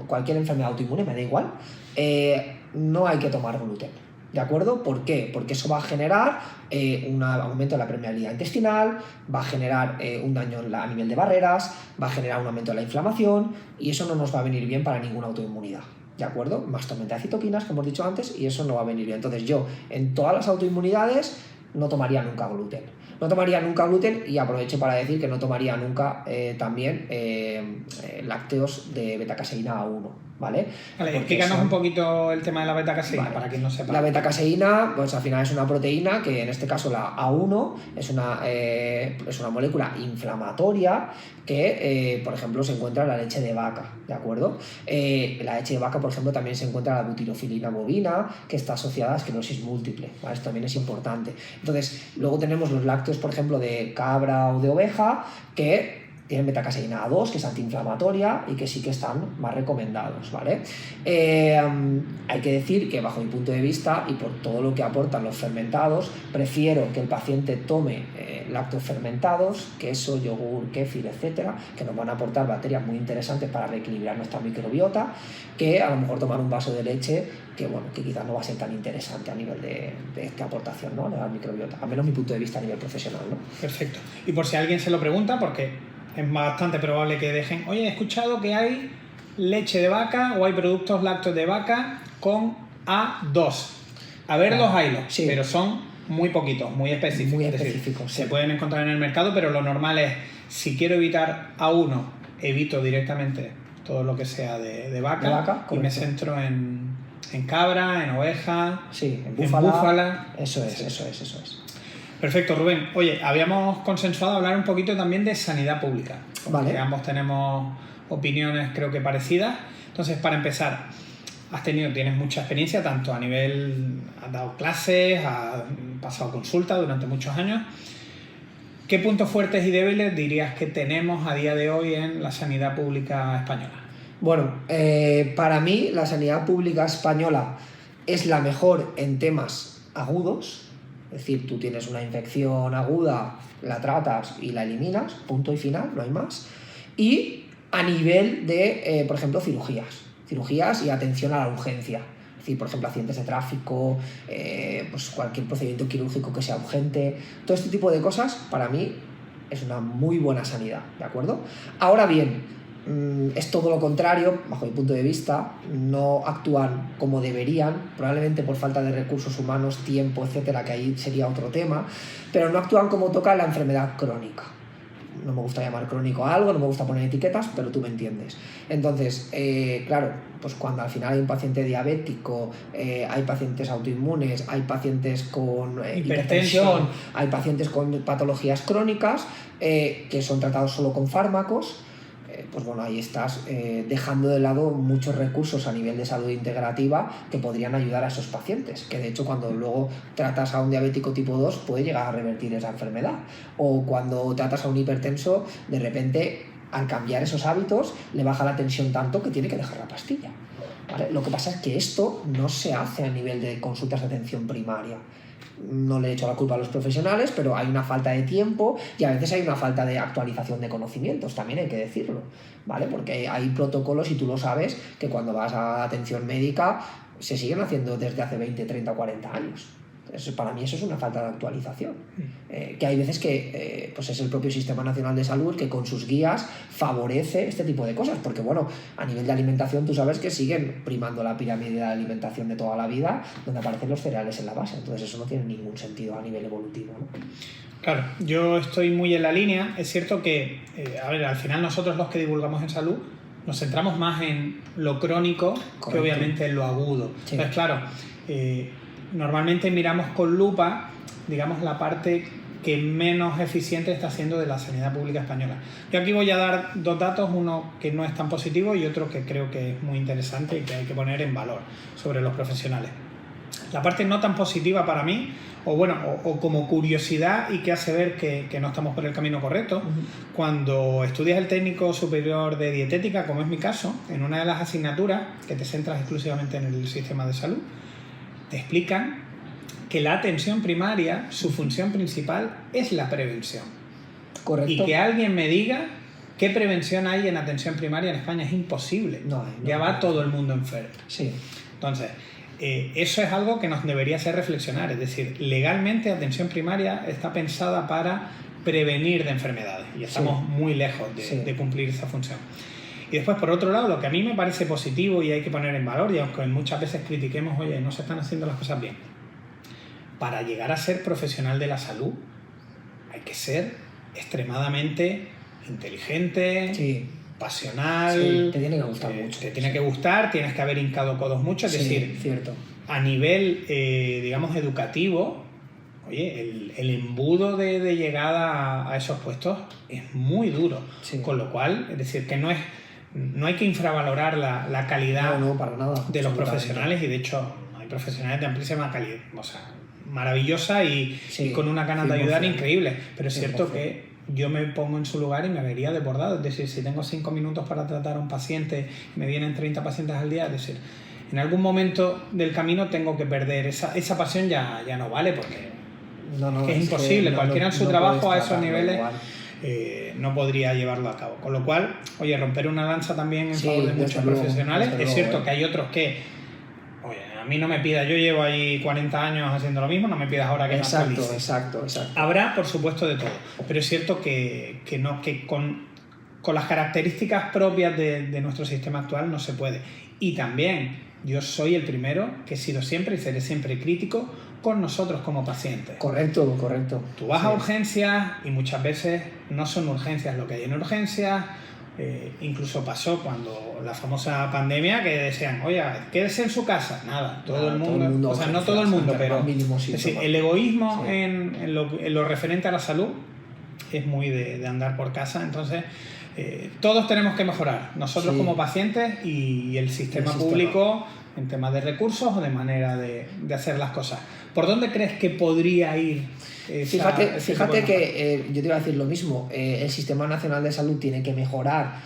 cualquier enfermedad autoinmune, me da igual, no hay que tomar gluten. ¿De acuerdo? ¿Por qué? Porque eso va a generar un aumento de la permeabilidad intestinal, va a generar un daño a nivel de barreras, va a generar un aumento de la inflamación y eso no nos va a venir bien para ninguna autoinmunidad. ¿De acuerdo? Más tormenta de citoquinas, que hemos dicho antes, y eso no va a venir bien. Entonces yo, en todas las autoinmunidades, no tomaría nunca gluten. No tomaría nunca gluten y aprovecho para decir que no tomaría nunca también lácteos de beta-caseína A1, ¿vale? Vale, explícanos un poquito el tema de la beta-caseína, vale, para quien no sepa. La beta-caseína, pues al final es una proteína que en este caso la A1 es una molécula inflamatoria que, por ejemplo, se encuentra en la leche de vaca, ¿de acuerdo? La leche de vaca, por ejemplo, también se encuentra la butirofilina bovina, que está asociada a esclerosis múltiple, ¿vale? Esto también es importante. Entonces, luego tenemos los lácteos, por ejemplo, de cabra o de oveja, que tienen beta-caseína A2, que es antiinflamatoria y que sí que están más recomendados, ¿vale? Hay que decir que bajo mi punto de vista y por todo lo que aportan los fermentados, prefiero que el paciente tome lácteos fermentados, queso, yogur, kéfir, etcétera, que nos van a aportar bacterias muy interesantes para reequilibrar nuestra microbiota, que a lo mejor tomar un vaso de leche que, bueno, que quizás no va a ser tan interesante a nivel de esta aportación, ¿no?, de la microbiota, al menos mi punto de vista a nivel profesional, ¿no? Perfecto. Y por si alguien se lo pregunta, porque es bastante probable que dejen, oye, he escuchado que hay leche de vaca o hay productos lácteos de vaca con A2. A ver, los haylos, sí, pero son muy poquitos, muy específicos. Muy específicos. Es decir, sí, se pueden encontrar en el mercado, pero lo normal es, si quiero evitar A1, evito directamente todo lo que sea de vaca y me centro en cabra, en oveja, sí, en búfala. Eso es. Perfecto, Rubén. Oye, habíamos consensuado hablar un poquito también de sanidad pública, porque vale, ambos tenemos opiniones creo que parecidas. Entonces, para empezar, tienes mucha experiencia, tanto a nivel, has dado clases, has pasado consulta durante muchos años. ¿Qué puntos fuertes y débiles dirías que tenemos a día de hoy en la sanidad pública española? Bueno, para mí la sanidad pública española es la mejor en temas agudos. Es decir, tú tienes una infección aguda, la tratas y la eliminas, punto y final, no hay más. Y a nivel de, por ejemplo, cirugías y atención a la urgencia. Es decir, por ejemplo, accidentes de tráfico, pues cualquier procedimiento quirúrgico que sea urgente. Todo este tipo de cosas, para mí, es una muy buena sanidad, ¿de acuerdo? Ahora bien, es todo lo contrario, bajo mi punto de vista, no actúan como deberían, probablemente por falta de recursos humanos, tiempo, etcétera, que ahí sería otro tema, pero no actúan como toca la enfermedad crónica. No me gusta llamar crónico a algo, no me gusta poner etiquetas, pero tú me entiendes. Entonces, claro, pues cuando al final hay un paciente diabético, hay pacientes autoinmunes, hay pacientes con hipertensión, hay pacientes con patologías crónicas que son tratados solo con fármacos, pues bueno, ahí estás dejando de lado muchos recursos a nivel de salud integrativa que podrían ayudar a esos pacientes, que de hecho cuando luego tratas a un diabético tipo 2 puede llegar a revertir esa enfermedad, o cuando tratas a un hipertenso, de repente al cambiar esos hábitos le baja la tensión tanto que tiene que dejar la pastilla, ¿vale? Lo que pasa es que esto no se hace a nivel de consultas de atención primaria. No le he hecho la culpa a los profesionales, pero hay una falta de tiempo y a veces hay una falta de actualización de conocimientos, también hay que decirlo, ¿vale? Porque hay protocolos, y tú lo sabes, que cuando vas a atención médica se siguen haciendo desde hace 20, 30 o 40 años. Para mí eso es una falta de actualización. Que hay veces que pues es el propio Sistema Nacional de Salud que con sus guías favorece este tipo de cosas, porque bueno, a nivel de alimentación tú sabes que siguen primando la pirámide de la alimentación de toda la vida, donde aparecen los cereales en la base, entonces eso no tiene ningún sentido a nivel evolutivo, ¿no? Claro, yo estoy muy en la línea. Es cierto que, a ver, al final nosotros los que divulgamos en salud nos centramos más en lo crónico que obviamente en lo agudo. Sí. Entonces, claro, normalmente miramos con lupa, digamos, la parte que menos eficiente está siendo de la sanidad pública española. Yo aquí voy a dar dos datos, uno que no es tan positivo y otro que creo que es muy interesante y que hay que poner en valor sobre los profesionales. La parte no tan positiva para mí, o como curiosidad y que hace ver que no estamos por el camino correcto, cuando estudias el técnico superior de dietética, como es mi caso, en una de las asignaturas que te centras exclusivamente en el sistema de salud, te explican que la atención primaria, su función principal es la prevención. Correcto. Y que alguien me diga qué prevención hay en atención primaria en España es imposible. Ya va todo el mundo enfermo. Sí. Entonces, eso es algo que nos debería hacer reflexionar. Es decir, legalmente atención primaria está pensada para prevenir de enfermedades y estamos muy lejos de cumplir esa función. Y después, por otro lado, lo que a mí me parece positivo y hay que poner en valor, y aunque muchas veces critiquemos, oye, no se están haciendo las cosas bien, para llegar a ser profesional de la salud hay que ser extremadamente inteligente, pasional, te tiene que gustar mucho. Te tiene que gustar, tienes que haber hincado codos mucho, es decir, cierto. A nivel, digamos, educativo, oye, el embudo de llegada a esos puestos es muy duro, con lo cual, es decir, que no hay que infravalorar la calidad para nada, de los profesionales, y de hecho hay profesionales de amplísima calidad, o sea, maravillosa y con una ganas de ayudar increíble, pero es cierto que yo me pongo en su lugar y me vería desbordado. Es decir, si tengo 5 minutos para tratar a un paciente y me vienen 30 pacientes al día, es decir, en algún momento del camino tengo que perder esa pasión, ya no vale, porque es imposible. Cualquiera en su trabajo a esos niveles no podría llevarlo a cabo. Con lo cual, oye, romper una lanza también en favor de muchos profesionales. Es cierto que hay otros que, oye, a mí no me pidas, yo llevo ahí 40 años haciendo lo mismo, no me pidas ahora que me actualice. Exacto. Habrá, por supuesto, de todo, pero es cierto que con las características propias de nuestro sistema actual no se puede. Y también yo soy el primero que he sido siempre y seré siempre crítico con nosotros como pacientes. Correcto. Tú vas a urgencias y muchas veces no son urgencias lo que hay en urgencias. Incluso pasó cuando la famosa pandemia que decían, oye, quédese en su casa. Nada, todo el mundo, o sea, no todo el mundo, pero es decir, el egoísmo en lo referente a la salud es muy de andar por casa. Entonces, todos tenemos que mejorar, nosotros como pacientes y el sistema público en temas de recursos o de manera de hacer las cosas. ¿Por dónde crees que podría ir? Fíjate que yo te iba a decir lo mismo. El Sistema Nacional de Salud tiene que mejorar,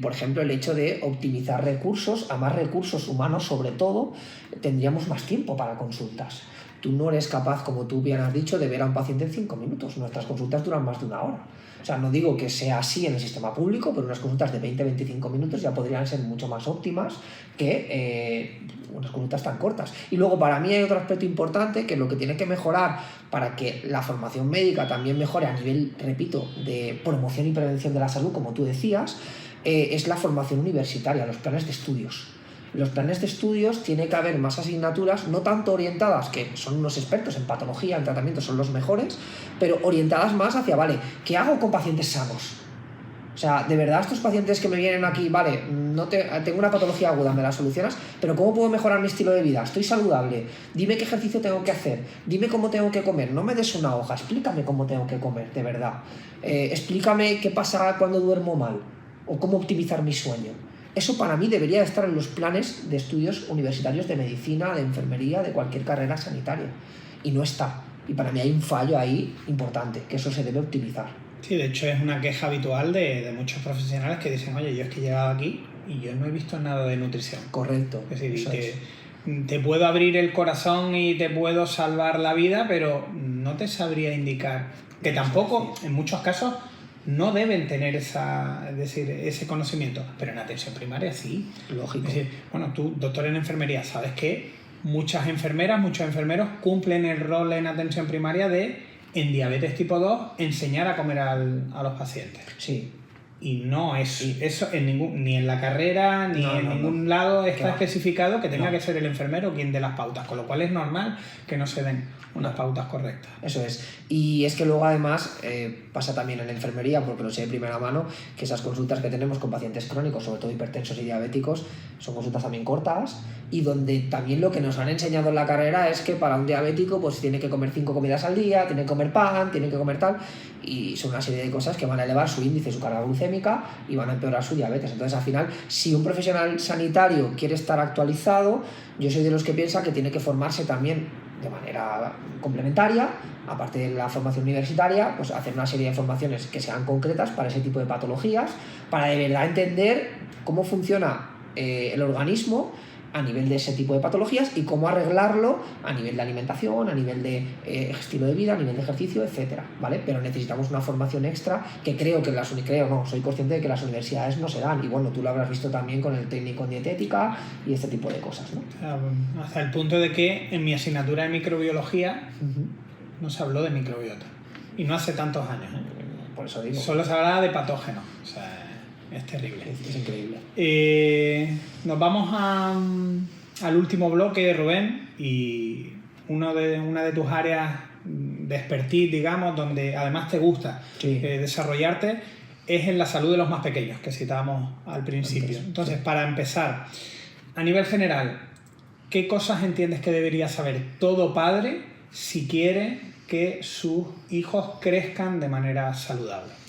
por ejemplo, el hecho de optimizar recursos, a más recursos humanos sobre todo, tendríamos más tiempo para consultas. Tú no eres capaz, como tú bien has dicho, de ver a un paciente en 5 minutos. Nuestras consultas duran más de 1 hora. O sea, no digo que sea así en el sistema público, pero unas consultas de 20-25 minutos ya podrían ser mucho más óptimas que unas consultas tan cortas. Y luego, para mí hay otro aspecto importante, que lo que tiene que mejorar para que la formación médica también mejore a nivel, repito, de promoción y prevención de la salud, como tú decías, es la formación universitaria, los planes de estudios. En los planes de estudios tiene que haber más asignaturas, no tanto orientadas, que son unos expertos en patología, en tratamiento, son los mejores, pero orientadas más hacia, vale, ¿qué hago con pacientes sanos? O sea, de verdad, estos pacientes que me vienen aquí, vale, tengo una patología aguda, me la solucionas, pero ¿cómo puedo mejorar mi estilo de vida? Estoy saludable, dime qué ejercicio tengo que hacer, dime cómo tengo que comer, no me des una hoja, explícame cómo tengo que comer, de verdad. Explícame qué pasa cuando duermo mal, o cómo optimizar mi sueño. Eso para mí debería estar en los planes de estudios universitarios de medicina, de enfermería, de cualquier carrera sanitaria. Y no está. Y para mí hay un fallo ahí importante, que eso se debe optimizar. Sí, de hecho es una queja habitual de muchos profesionales que dicen, oye, yo es que he llegado aquí y yo no he visto nada de nutrición. Correcto. Es decir, te puedo abrir el corazón y te puedo salvar la vida, pero no te sabría indicar. Que tampoco, en muchos casos, no deben tener ese conocimiento, pero en atención primaria sí. Lógico. Es decir, bueno, tú, doctor en enfermería, ¿sabes qué? muchas enfermeras, muchos enfermeros cumplen el rol en atención primaria de, en diabetes tipo 2, enseñar a comer a los pacientes. Sí. Y no es eso ni en la carrera ni en ningún lado está especificado que tenga que ser el enfermero quien dé las pautas, con lo cual es normal que no se den unas pautas correctas. Eso es. Y es que luego además pasa también en la enfermería, porque lo sé de primera mano, que esas consultas que tenemos con pacientes crónicos, sobre todo hipertensos y diabéticos, son consultas también cortas y donde también lo que nos han enseñado en la carrera es que para un diabético pues tiene que comer 5 comidas al día, tiene que comer pan, tiene que comer tal, y son una serie de cosas que van a elevar su índice, su carga glucémica y van a empeorar su diabetes. Entonces al final, si un profesional sanitario quiere estar actualizado, yo soy de los que piensa que tiene que formarse también de manera complementaria, aparte de la formación universitaria, pues hacer una serie de formaciones que sean concretas para ese tipo de patologías, para de verdad entender cómo funciona el organismo a nivel de ese tipo de patologías y cómo arreglarlo a nivel de alimentación, a nivel de estilo de vida, a nivel de ejercicio, etcétera, ¿vale? Pero necesitamos una formación extra que soy consciente de que las universidades no se dan, y bueno, tú lo habrás visto también con el técnico en dietética y este tipo de cosas, ¿no? Hasta el punto de que en mi asignatura de microbiología no se habló de microbiota, y no hace tantos años, ¿eh? Por eso digo. Solo se hablaba de patógenos, o sea, es terrible. Es increíble. Nos vamos al último bloque, Rubén, y una de tus áreas de expertise, digamos, donde además te gusta desarrollarte, es en la salud de los más pequeños, que citábamos al principio. Entonces, para empezar, a nivel general, ¿qué cosas entiendes que debería saber todo padre si quiere que sus hijos crezcan de manera saludable?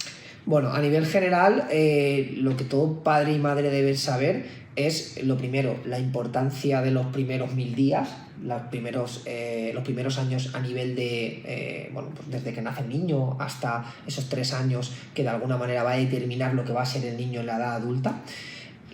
Bueno, a nivel general, lo que todo padre y madre deben saber es, lo primero, la importancia de los primeros 1000 días, los primeros años a nivel de, pues desde que nace el niño hasta esos 3 años, que de alguna manera va a determinar lo que va a ser el niño en la edad adulta.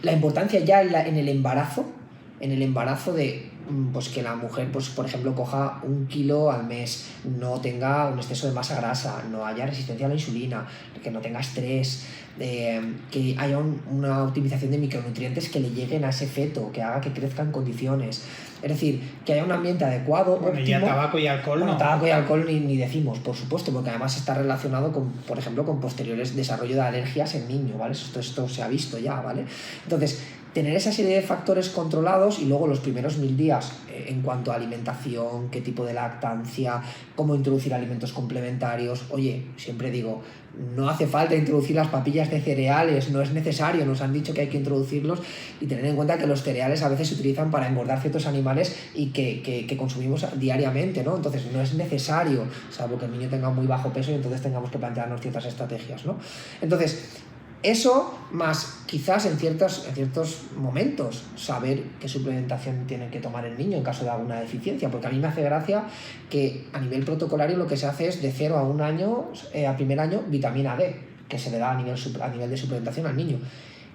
La importancia ya en el embarazo de pues que la mujer, pues, por ejemplo, coja 1 kilo al mes, no tenga un exceso de masa grasa, no haya resistencia a la insulina, que no tenga estrés, que haya una optimización de micronutrientes que le lleguen a ese feto, que haga que crezca en condiciones. Es decir, que haya un ambiente adecuado, bueno, óptimo. Y tabaco y alcohol, bueno, no. Tabaco y alcohol ni decimos, por supuesto, porque además está relacionado con, por ejemplo, con posteriores desarrollo de alergias en niños, ¿vale? Esto se ha visto ya, ¿vale? Entonces, tener esa serie de factores controlados y luego los primeros 1000 días en cuanto a alimentación, qué tipo de lactancia, cómo introducir alimentos complementarios. Oye, siempre digo, no hace falta introducir las papillas de cereales, no es necesario, nos han dicho que hay que introducirlos, y tener en cuenta que los cereales a veces se utilizan para engordar ciertos animales y que consumimos diariamente, ¿no? Entonces no es necesario, salvo que el niño tenga muy bajo peso y entonces tengamos que plantearnos ciertas estrategias, ¿no? Entonces, eso más quizás en ciertos momentos saber qué suplementación tiene que tomar el niño en caso de alguna deficiencia, porque a mí me hace gracia que a nivel protocolario lo que se hace es de 0 a 1 año, a primer año, vitamina D, que se le da a nivel de suplementación al niño.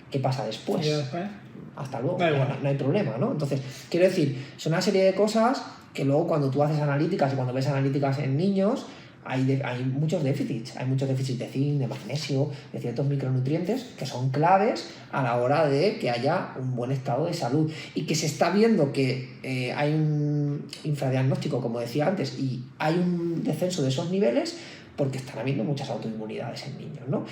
¿Qué pasa después? Hasta luego, no hay problema, ¿no? Entonces, quiero decir, son una serie de cosas que luego cuando tú haces analíticas y cuando ves analíticas en niños, hay muchos déficits de zinc, de magnesio, de ciertos micronutrientes que son claves a la hora de que haya un buen estado de salud, y que se está viendo que hay un infradiagnóstico, como decía antes, y hay un descenso de esos niveles porque están habiendo muchas autoinmunidades en niños, ¿no?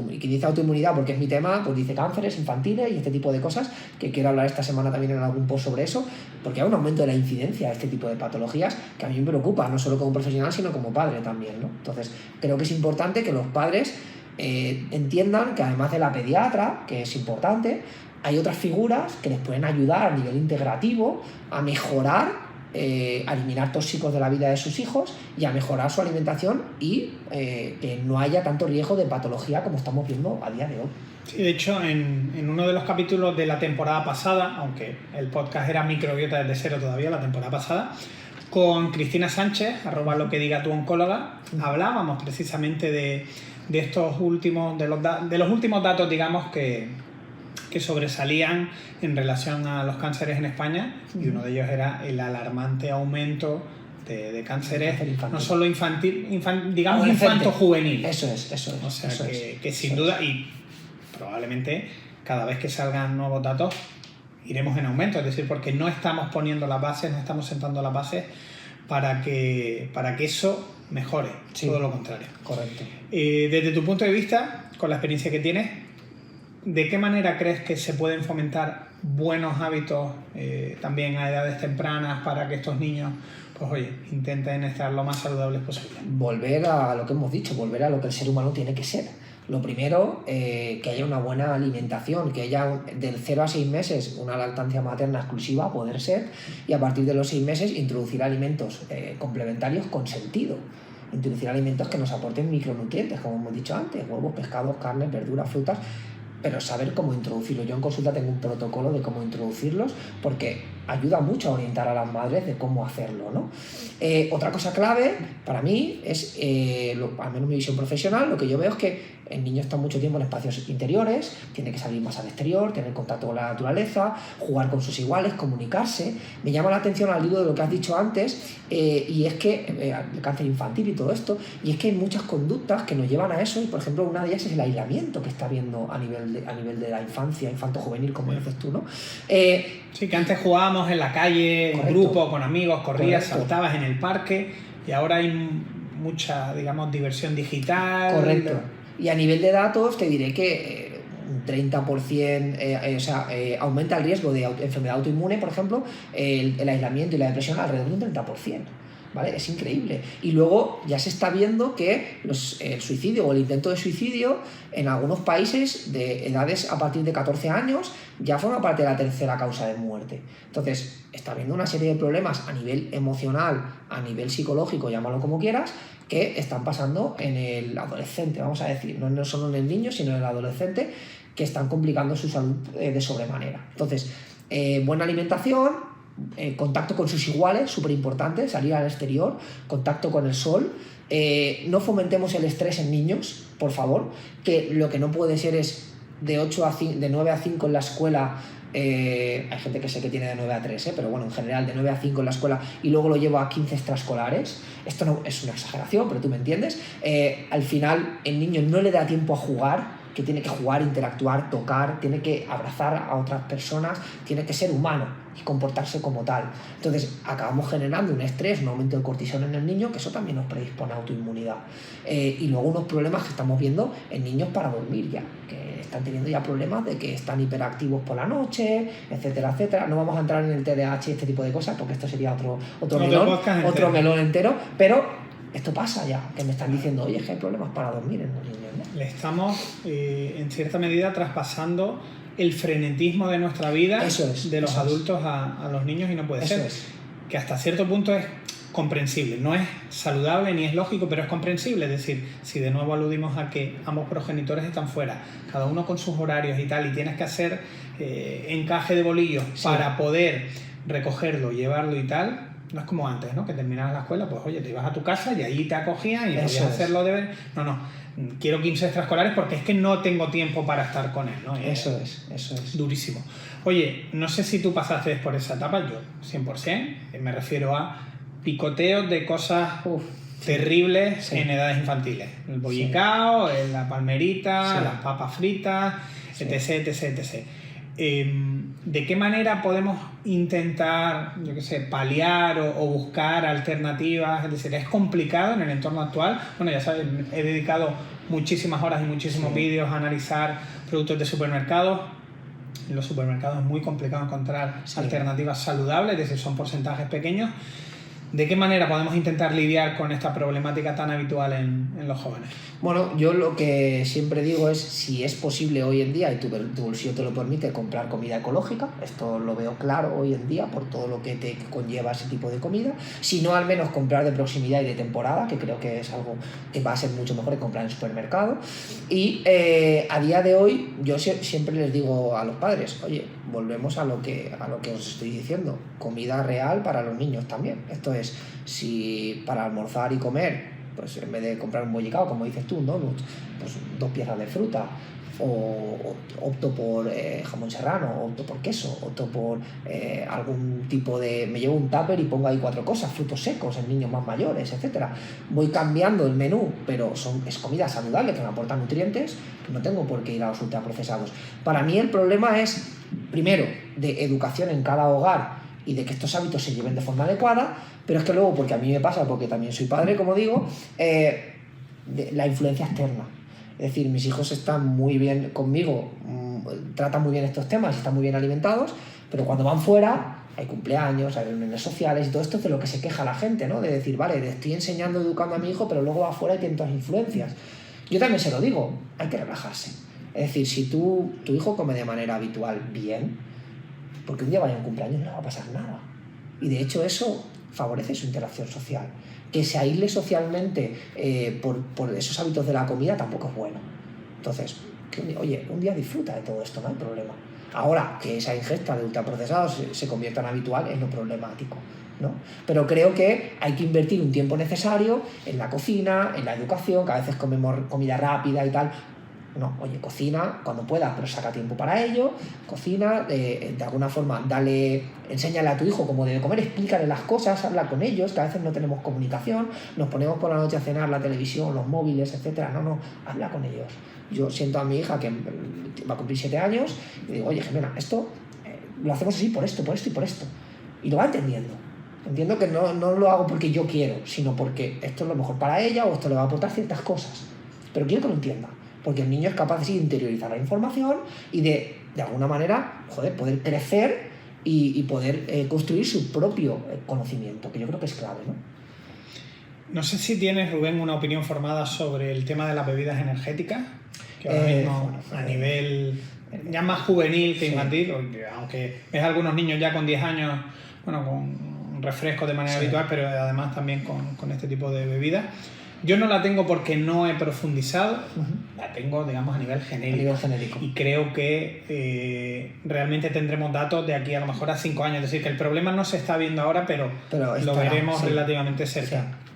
Y quien dice autoinmunidad, porque es mi tema, pues dice cánceres infantiles y este tipo de cosas, que quiero hablar esta semana también en algún post sobre eso, porque hay un aumento de la incidencia de este tipo de patologías que a mí me preocupa, no solo como profesional, sino como padre también, ¿no? Entonces, creo que es importante que los padres entiendan que además de la pediatra, que es importante, hay otras figuras que les pueden ayudar a nivel integrativo a mejorar, a eliminar tóxicos de la vida de sus hijos y a mejorar su alimentación y que no haya tanto riesgo de patología como estamos viendo a día de hoy. Sí, de hecho, en uno de los capítulos de la temporada pasada, aunque el podcast era Microbiota desde cero todavía, la temporada pasada, con Cristina Sánchez, @loquedigatuoncóloga, hablábamos precisamente de estos últimos, de los últimos datos, digamos, que sobresalían en relación a los cánceres en España, y uno de ellos era el alarmante aumento de cánceres, no solo digamos infanto-juvenil. Eso es. O sea, que sin duda, y probablemente cada vez que salgan nuevos datos iremos en aumento, es decir, porque no estamos poniendo las bases, no estamos sentando las bases para que eso mejore, Sí. todo lo contrario. Correcto. Desde tu punto de vista, con la experiencia que tienes, ¿de qué manera crees que se pueden fomentar buenos hábitos también a edades tempranas para que estos niños, pues oye, intenten estar lo más saludables posible? Volver a lo que hemos dicho, volver a lo que el ser humano tiene que ser. Lo primero, que haya una buena alimentación, que haya del 0 a 6 meses una lactancia materna exclusiva, a poder ser, y a partir de los 6 meses introducir alimentos complementarios con sentido. Introducir alimentos que nos aporten micronutrientes, como hemos dicho antes, huevos, pescados, carnes, verduras, frutas, pero saber cómo introducirlos. Yo en consulta tengo un protocolo de cómo introducirlos porque ayuda mucho a orientar a las madres de cómo hacerlo, ¿no? Otra cosa clave para mí es, al menos mi visión profesional, lo que yo veo es que el niño está mucho tiempo en espacios interiores, tiene que salir más al exterior, tener contacto con la naturaleza, jugar con sus iguales, comunicarse. Me llama la atención al hilo de lo que has dicho antes, y es que el cáncer infantil y todo esto, y es que hay muchas conductas que nos llevan a eso, y por ejemplo una de ellas es el aislamiento que está habiendo a nivel de la infancia, infanto-juvenil, como dices tú, ¿no? Sí, que antes jugábamos en la calle, Correcto. en grupo, con amigos, corrías, Correcto. saltabas en el parque, y ahora hay mucha, digamos, diversión digital. Correcto. Y a nivel de datos te diré que un 30%, aumenta el riesgo de enfermedad autoinmune, por ejemplo, el aislamiento y la depresión alrededor de un 30%. ¿Vale? Es increíble. Y luego ya se está viendo que el suicidio o el intento de suicidio en algunos países de edades a partir de 14 años ya forma parte de la tercera causa de muerte. Entonces, está habiendo una serie de problemas a nivel emocional, a nivel psicológico, llámalo como quieras, que están pasando en el adolescente, vamos a decir, no solo en el niño, sino en el adolescente, que están complicando su salud de sobremanera. Entonces, buena alimentación, contacto con sus iguales, súper importante, salir al exterior, contacto con el sol, no fomentemos el estrés en niños, por favor, que lo que no puede ser es de 9 a 5 en la escuela. Hay gente que sé que tiene de 9 a 3, pero bueno, en general de 9 a 5 en la escuela y luego lo llevo a 15 extraescolares. Esto no es una exageración, pero tú me entiendes. Al final el niño no le da tiempo a jugar, que tiene que jugar, interactuar, tocar, tiene que abrazar a otras personas, tiene que ser humano y comportarse como tal. Entonces acabamos generando un estrés, un aumento del cortisol en el niño, que eso también nos predispone a autoinmunidad. Y luego unos problemas que estamos viendo en niños para dormir ya, que están teniendo ya problemas de que están hiperactivos por la noche, etcétera, etcétera. No vamos a entrar en el TDAH y este tipo de cosas porque esto sería otro melón entero, pero esto pasa ya, que me están diciendo, oye, que hay problemas para dormir en los niños, ¿no? Le estamos, en cierta medida, traspasando el frenetismo de nuestra vida, de los adultos a los niños, y no puede ser. Que hasta cierto punto es comprensible. No es saludable ni es lógico, pero es comprensible. Es decir, si de nuevo aludimos a que ambos progenitores están fuera, cada uno con sus horarios y tal, y tienes que hacer encaje de bolillos para poder recogerlo, llevarlo y tal. No es como antes, ¿no? Que terminabas la escuela, pues oye, te ibas a tu casa y ahí te acogían y podías hacer los deberes. No, quiero 15 extraescolares porque es que no tengo tiempo para estar con él, ¿no? Eso es. Durísimo. Oye, no sé si tú pasaste por esa etapa, yo 100%, me refiero a picoteos de cosas terribles en edades infantiles. El bollicao, la palmerita, las papas fritas, etc. ¿De qué manera podemos intentar, yo qué sé, paliar o buscar alternativas? Es decir, es complicado en el entorno actual. Bueno, ya sabes, he dedicado muchísimas horas y muchísimos vídeos a analizar productos de supermercados. En los supermercados es muy complicado encontrar alternativas saludables, es decir, son porcentajes pequeños. ¿De qué manera podemos intentar lidiar con esta problemática tan habitual en los jóvenes? Bueno, yo lo que siempre digo es, si es posible hoy en día y tu bolsillo te lo permite, comprar comida ecológica. Esto lo veo claro hoy en día por todo lo que te conlleva ese tipo de comida. Si no, al menos comprar de proximidad y de temporada, que creo que es algo que va a ser mucho mejor que comprar en el supermercado. Y a día de hoy yo siempre les digo a los padres, oye, volvemos a lo que os estoy diciendo, comida real para los niños también. Esto es, si para almorzar y comer, pues en vez de comprar un bollicao, como dices tú, un donut, pues 2 piezas de fruta, o opto por jamón serrano, opto por queso, opto por algún tipo de... Me llevo un tupper y pongo ahí 4 cosas, frutos secos en niños más mayores, etcétera. Voy cambiando el menú, pero es comida saludable que me aporta nutrientes, no tengo por qué ir a los ultraprocesados. Para mí el problema es, primero, de educación en cada hogar y de que estos hábitos se lleven de forma adecuada, pero es que luego, porque a mí me pasa, porque también soy padre, como digo, la influencia externa. Es decir, mis hijos están muy bien conmigo, tratan muy bien estos temas, están muy bien alimentados, pero cuando van fuera hay cumpleaños, hay reuniones sociales y todo esto es de lo que se queja la gente, ¿no? De decir, vale, le estoy enseñando, educando a mi hijo, pero luego va afuera y tiene todas influencias. Yo también se lo digo, hay que relajarse. Es decir, si tu hijo come de manera habitual bien, porque un día vaya a un cumpleaños no le va a pasar nada. Y de hecho eso favorece su interacción social. Que se aísle socialmente por esos hábitos de la comida tampoco es bueno. Entonces, oye, un día disfruta de todo esto, no hay problema. Ahora, que esa ingesta de ultraprocesados se convierta en habitual es lo problemático, ¿no? Pero creo que hay que invertir un tiempo necesario en la cocina, en la educación, que a veces comemos comida rápida y tal. No, oye, cocina cuando puedas, pero saca tiempo para ello, cocina, de alguna forma, enséñale a tu hijo cómo debe comer, explícale las cosas, habla con ellos, que a veces no tenemos comunicación, nos ponemos por la noche a cenar, la televisión, los móviles, etcétera. No, habla con ellos. Yo siento a mi hija que va a cumplir 7 años y digo, oye, Jimena, esto lo hacemos así por esto, por esto y por esto. Y lo va entendiendo. Entiendo que no lo hago porque yo quiero, sino porque esto es lo mejor para ella o esto le va a aportar ciertas cosas. Pero quiero que lo entienda. Porque el niño es capaz de interiorizar la información y de alguna manera, poder crecer y poder construir su propio conocimiento, que yo creo que es clave, ¿no? No sé si tienes, Rubén, una opinión formada sobre el tema de las bebidas energéticas, que ahora mismo a nivel ya más juvenil que infantil, aunque ves algunos niños ya con 10 años, bueno, con refrescos de manera habitual, pero además también con este tipo de bebidas. Yo no la tengo porque no he profundizado, la tengo, digamos, a nivel genérico. Y creo que realmente tendremos datos de aquí a lo mejor a 5 años. Es decir, que el problema no se está viendo ahora, pero lo veremos relativamente cerca. Sí.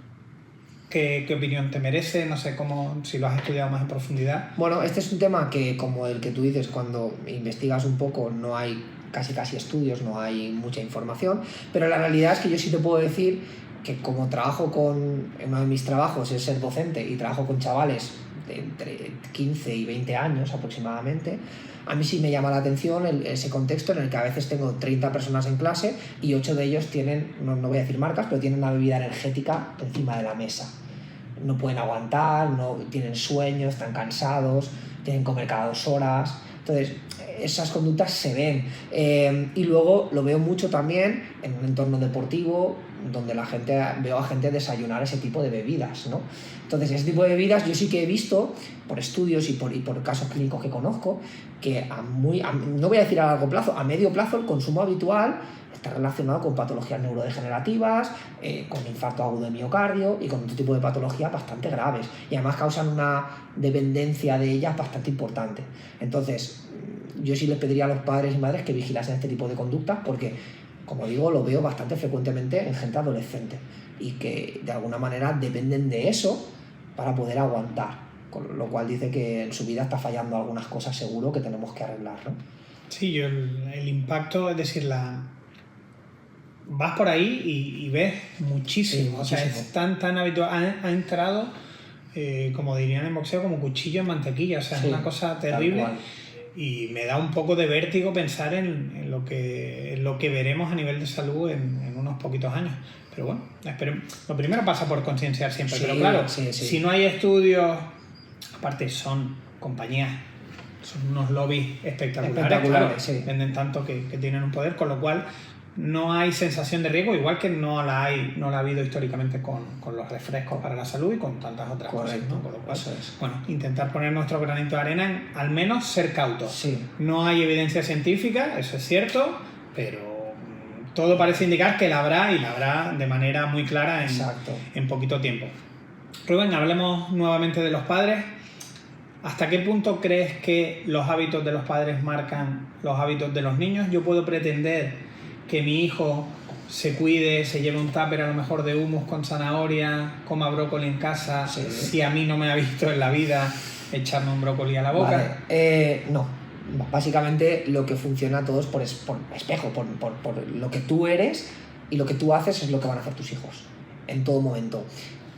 ¿Qué opinión te merece? No sé si lo has estudiado más en profundidad. Bueno, este es un tema que, como el que tú dices, cuando investigas un poco no hay casi estudios, no hay mucha información, pero la realidad es que yo sí te puedo decir que como uno de mis trabajos es ser docente y trabajo con chavales de entre 15 y 20 años aproximadamente, a mí sí me llama la atención ese contexto en el que a veces tengo 30 personas en clase y 8 de ellos tienen, no voy a decir marcas, pero tienen una bebida energética encima de la mesa. No pueden aguantar, no tienen sueño, están cansados, tienen que comer cada 2 horas. Entonces, esas conductas se ven. Y luego lo veo mucho también en un entorno deportivo, donde veo a gente desayunar ese tipo de bebidas, ¿no? Entonces, ese tipo de bebidas yo sí que he visto, por estudios y por casos clínicos que conozco, que no voy a decir a largo plazo, a medio plazo el consumo habitual está relacionado con patologías neurodegenerativas, con infarto agudo de miocardio y con otro tipo de patologías bastante graves. Y además causan una dependencia de ellas bastante importante. Entonces, yo sí les pediría a los padres y madres que vigilasen este tipo de conductas porque, como digo, lo veo bastante frecuentemente en gente adolescente y que de alguna manera dependen de eso para poder aguantar, con lo cual dice que en su vida está fallando algunas cosas seguro que tenemos que arreglar, ¿no? Sí, el impacto, es decir, vas por ahí y ves muchísimo, sí, o sea, es tan habitual, ha entrado, como dirían en boxeo, como cuchillo en mantequilla, o sea, sí, es una cosa terrible. Y me da un poco de vértigo pensar en lo que veremos a nivel de salud en unos poquitos años. Pero bueno, lo primero pasa por concienciar siempre. Sí, pero claro, si no hay estudios, aparte son compañías, son unos lobbies espectaculares, claro, sí, venden tanto que tienen un poder, con lo cual no hay sensación de riesgo, igual que no la ha habido históricamente con los refrescos para la salud y con tantas otras cosas, ¿no? Con lo cual, bueno, intentar poner nuestro granito de arena en al menos ser cautos. Sí. No hay evidencia científica, eso es cierto, pero todo parece indicar que la habrá de manera muy clara en poquito tiempo. Rubén, hablemos nuevamente de los padres. ¿Hasta qué punto crees que los hábitos de los padres marcan los hábitos de los niños? Yo puedo pretender que mi hijo se cuide, se lleve un tupper a lo mejor de hummus con zanahoria, coma brócoli en casa, sí, si a mí no me ha visto en la vida echarme un brócoli a la boca. Vale. No. Básicamente lo que funciona todo es por espejo, por lo que tú eres y lo que tú haces es lo que van a hacer tus hijos en todo momento.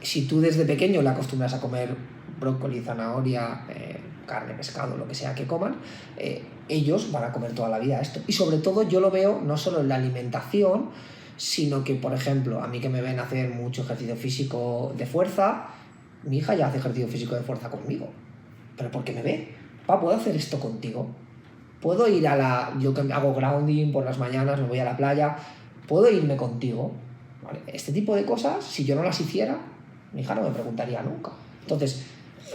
Si tú desde pequeño le acostumbras a comer brócoli, zanahoria, carne, pescado, lo que sea que coman, ellos van a comer toda la vida esto. Y sobre todo yo lo veo no solo en la alimentación, sino que, por ejemplo, a mí que me ven hacer mucho ejercicio físico de fuerza, mi hija ya hace ejercicio físico de fuerza conmigo, pero porque me ve. Pa, ¿puedo hacer esto contigo? ¿Puedo ir yo que hago grounding por las mañanas, me voy a la playa, ¿puedo irme contigo? ¿Vale? Este tipo de cosas, si yo no las hiciera, mi hija no me preguntaría nunca. Entonces,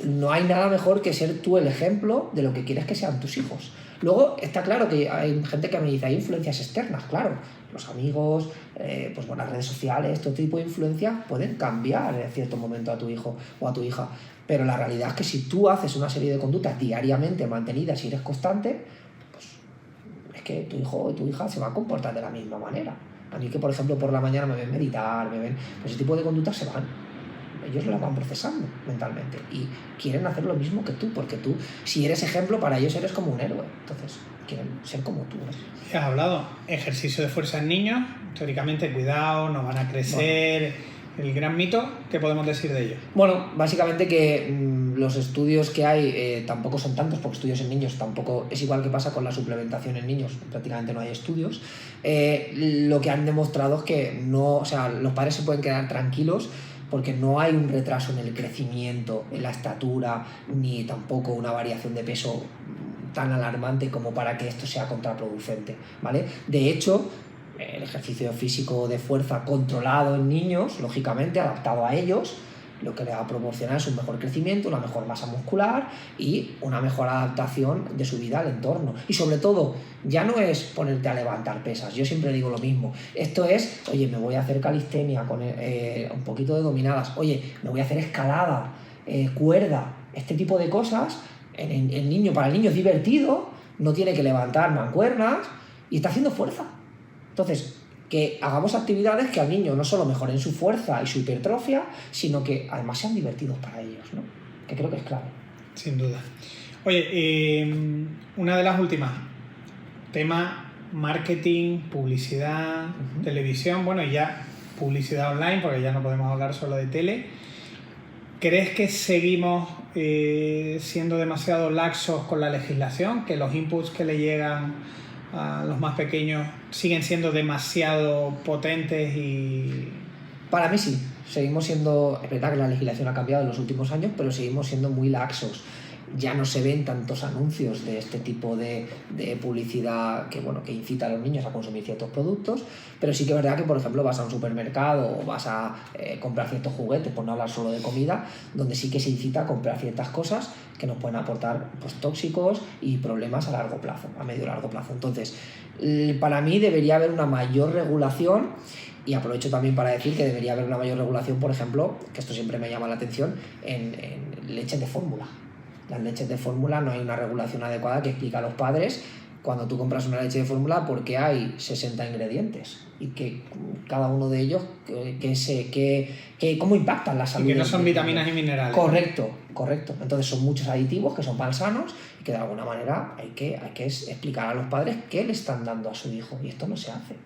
no hay nada mejor que ser tú el ejemplo de lo que quieres que sean tus hijos. Luego, está claro que hay gente que me dice, hay influencias externas, claro. Los amigos, pues bueno, las redes sociales, todo tipo de influencias pueden cambiar en cierto momento a tu hijo o a tu hija. Pero la realidad es que si tú haces una serie de conductas diariamente mantenidas y eres constante, pues es que tu hijo o tu hija se va a comportar de la misma manera. A mí que, por ejemplo, por la mañana me ven meditar, pues ese tipo de conductas se van. Ellos las van procesando mentalmente y quieren hacer lo mismo que tú, porque tú, si eres ejemplo, para ellos eres como un héroe. Entonces, quieren ser como tú, ¿no? Has hablado ejercicio de fuerza en niños, teóricamente cuidado, no van a crecer. Bueno. ¿El gran mito? ¿Qué podemos decir de ello? Bueno, básicamente que los estudios que hay tampoco son tantos, porque estudios en niños tampoco es igual que pasa con la suplementación en niños, prácticamente no hay estudios. Lo que han demostrado es que no, o sea, los padres se pueden quedar tranquilos porque no hay un retraso en el crecimiento, en la estatura, ni tampoco una variación de peso tan alarmante como para que esto sea contraproducente, ¿vale? De hecho, el ejercicio físico de fuerza controlado en niños, lógicamente adaptado a ellos, lo que le va a proporcionar es un mejor crecimiento, una mejor masa muscular y una mejor adaptación de su vida al entorno. Y sobre todo, ya no es ponerte a levantar pesas, yo siempre digo lo mismo. Esto es, oye, me voy a hacer calistenia con un poquito de dominadas, oye, me voy a hacer escalada, cuerda, este tipo de cosas. Para el niño es divertido, no tiene que levantar mancuernas y está haciendo fuerza. Entonces, que hagamos actividades que al niño no solo mejoren su fuerza y su hipertrofia, sino que además sean divertidos para ellos, ¿no? Que creo que es clave. Sin duda. Oye, una de las últimas, tema marketing, publicidad, televisión, bueno, y ya publicidad online, porque ya no podemos hablar solo de tele. ¿Crees que seguimos siendo demasiado laxos con la legislación? ¿Que los inputs que le llegan a los más pequeños siguen siendo demasiado potentes y...? Para mí sí, seguimos siendo... Es verdad que la legislación ha cambiado en los últimos años, pero seguimos siendo muy laxos. Ya no se ven tantos anuncios de este tipo de publicidad que incita a los niños a consumir ciertos productos, pero sí que es verdad que, por ejemplo, vas a un supermercado o vas a comprar ciertos juguetes, por no hablar solo de comida, donde sí que se incita a comprar ciertas cosas que nos pueden aportar pues, tóxicos y problemas a largo plazo, a medio y largo plazo. Entonces, para mí debería haber una mayor regulación. Y aprovecho también para decir que debería haber una mayor regulación, por ejemplo, que esto siempre me llama la atención, en leches de fórmula. Las leches de fórmula no hay una regulación adecuada que explique a los padres cuando tú compras una leche de fórmula por qué hay 60 ingredientes y que cada uno de ellos cómo impactan la salud. Y que no son vitaminas y minerales. Correcto. Entonces son muchos aditivos que son malsanos y que de alguna manera hay que explicar a los padres qué le están dando a su hijo y esto no se hace.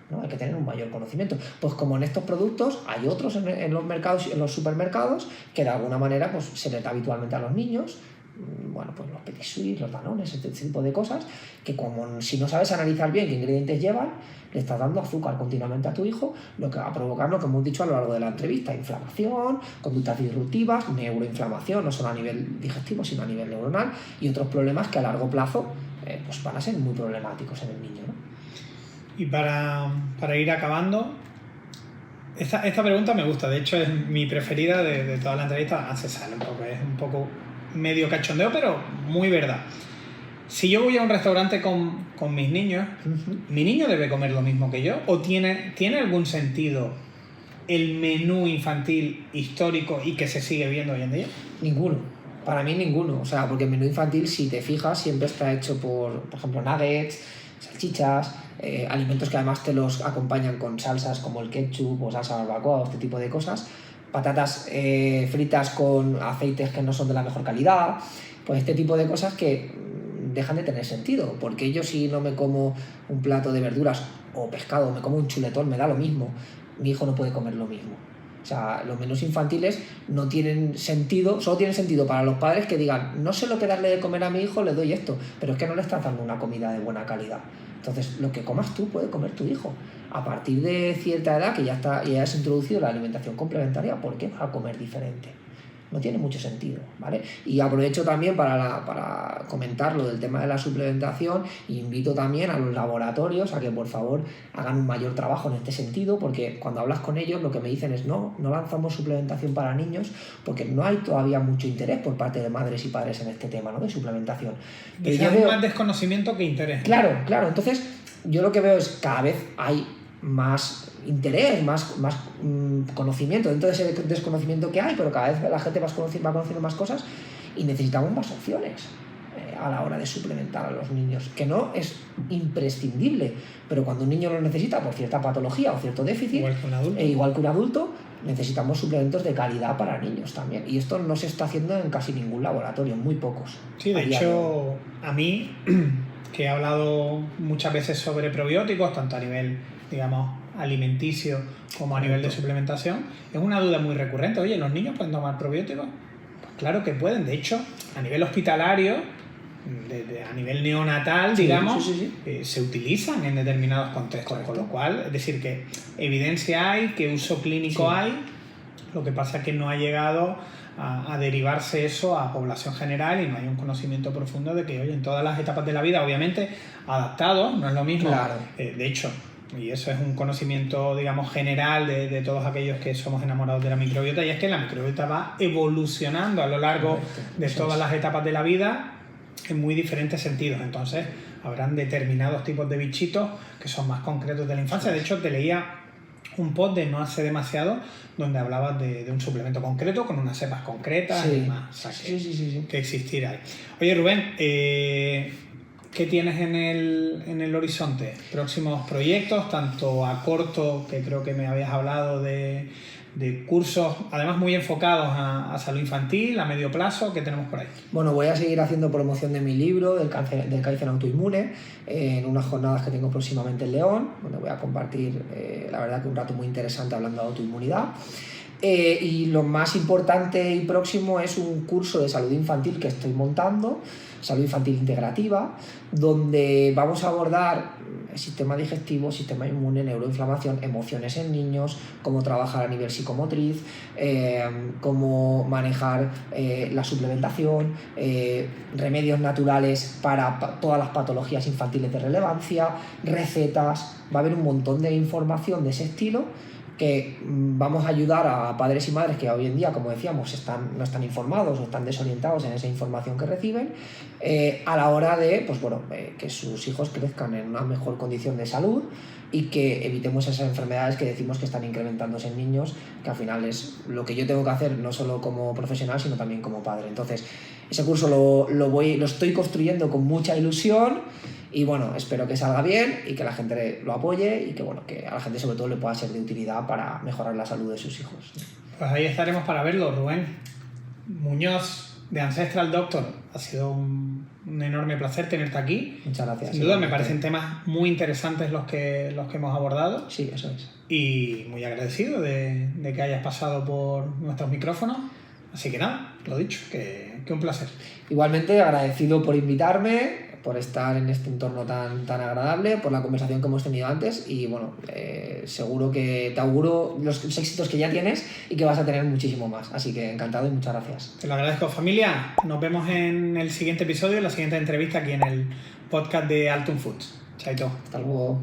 ¿No? Hay que tener un mayor conocimiento. Pues como en estos productos hay otros en los mercados, en los supermercados, que de alguna manera pues, se les da habitualmente a los niños, pues los Petit Suisse, los Danones, este tipo de cosas, que como si no sabes analizar bien qué ingredientes llevan, le estás dando azúcar continuamente a tu hijo, lo que va a provocar lo que hemos dicho a lo largo de la entrevista: inflamación, conductas disruptivas, neuroinflamación, no solo a nivel digestivo, sino a nivel neuronal, y otros problemas que a largo plazo pues van a ser muy problemáticos en el niño, ¿no? Y para ir acabando, esta pregunta me gusta, de hecho es mi preferida de toda la entrevista, se sale un poco, es un poco medio cachondeo, pero muy verdad. Si yo voy a un restaurante con mis niños, ¿mi niño debe comer lo mismo que yo? ¿O tiene algún sentido el menú infantil histórico y que se sigue viendo hoy en día? Ninguno. Para mí ninguno. O sea, porque el menú infantil, si te fijas, siempre está hecho por ejemplo, nuggets, salchichas, alimentos que además te los acompañan con salsas como el ketchup o salsa barbacoa o este tipo de cosas. patatas fritas con aceites que no son de la mejor calidad, pues este tipo de cosas que dejan de tener sentido, porque yo si no me como un plato de verduras o pescado, me como un chuletón, me da lo mismo, mi hijo no puede comer lo mismo. O sea, los menús infantiles no tienen sentido, solo tienen sentido para los padres que digan, no sé lo que darle de comer a mi hijo, le doy esto, pero es que no le estás dando una comida de buena calidad. Entonces, lo que comas tú puede comer tu hijo. A partir de cierta edad, que ya has introducido la alimentación complementaria, ¿por qué va a comer diferente? No tiene mucho sentido, ¿vale? Y aprovecho también para comentar lo del tema de la suplementación. Invito también a los laboratorios a que por favor hagan un mayor trabajo en este sentido, porque cuando hablas con ellos lo que me dicen es no lanzamos suplementación para niños porque no hay todavía mucho interés por parte de madres y padres en este tema, ¿no? De suplementación. Pero hay más desconocimiento que interés. Claro. Entonces yo lo que veo es cada vez hay más interés, más conocimiento dentro de ese desconocimiento que hay, pero cada vez la gente va conociendo más cosas y necesitamos más opciones a la hora de suplementar a los niños, que no es imprescindible, pero cuando un niño lo necesita por cierta patología o cierto déficit, igual que un adulto, necesitamos suplementos de calidad para niños también, y esto no se está haciendo en casi ningún laboratorio, muy pocos. Sí, de hecho, a mí, que he hablado muchas veces sobre probióticos, tanto a nivel, digamos, alimenticio como a nivel de suplementación, es una duda muy recurrente. Oye, ¿los niños pueden tomar probióticos? Pues claro que pueden. De hecho, a nivel hospitalario, a nivel neonatal, digamos, se utilizan en determinados contextos. Correcto. Con lo cual, es decir, que evidencia hay, que uso clínico hay, lo que pasa es que no ha llegado a derivarse eso a población general y no hay un conocimiento profundo de que, oye, en todas las etapas de la vida, obviamente, adaptado, no es lo mismo. Claro. De hecho, y eso es un conocimiento, digamos, general de todos aquellos que somos enamorados de la microbiota, y es que la microbiota va evolucionando a lo largo de todas las etapas de la vida en muy diferentes sentidos. Entonces, habrán determinados tipos de bichitos que son más concretos de la infancia. De hecho, te leía un post de no hace demasiado donde hablabas de un suplemento concreto con unas cepas concretas y demás. O sea, que existirá ahí. Oye, Rubén, ¿qué tienes en el horizonte? ¿Próximos proyectos, tanto a corto, que creo que me habías hablado de cursos, además muy enfocados a salud infantil, a medio plazo? ¿Qué tenemos por ahí? Bueno, voy a seguir haciendo promoción de mi libro, del cáncer autoinmune, en unas jornadas que tengo próximamente en León, donde voy a compartir, la verdad que un rato muy interesante hablando de autoinmunidad. Y lo más importante y próximo es un curso de salud infantil que estoy montando, salud infantil integrativa, donde vamos a abordar el sistema digestivo, sistema inmune, neuroinflamación, emociones en niños, cómo trabajar a nivel psicomotriz, cómo manejar la suplementación, remedios naturales para todas las patologías infantiles de relevancia, recetas. Va a haber un montón de información de ese estilo que vamos a ayudar a padres y madres que hoy en día, como decíamos, no están informados o están desorientados en esa información que reciben, a la hora de que sus hijos crezcan en una mejor condición de salud y que evitemos esas enfermedades que decimos que están incrementándose en niños, que al final es lo que yo tengo que hacer no solo como profesional, sino también como padre. Entonces, ese curso lo estoy construyendo con mucha ilusión. Y bueno, espero que salga bien y que la gente lo apoye y que a la gente sobre todo le pueda ser de utilidad para mejorar la salud de sus hijos. Pues ahí estaremos para verlo, Rubén Muñoz, de Ancestral Doctor. Ha sido un enorme placer tenerte aquí. Muchas gracias. Sin duda me parecen temas muy interesantes los que hemos abordado. Sí, eso es. Y muy agradecido de que hayas pasado por nuestros micrófonos. Así que nada, lo dicho, que un placer. Igualmente agradecido por invitarme, por estar en este entorno tan agradable, por la conversación que hemos tenido antes y bueno, seguro que te auguro los éxitos que ya tienes y que vas a tener muchísimo más. Así que encantado y muchas gracias. Te lo agradezco, familia. Nos vemos en el siguiente episodio, en la siguiente entrevista aquí en el podcast de Altum Foods. Chaito. Hasta luego.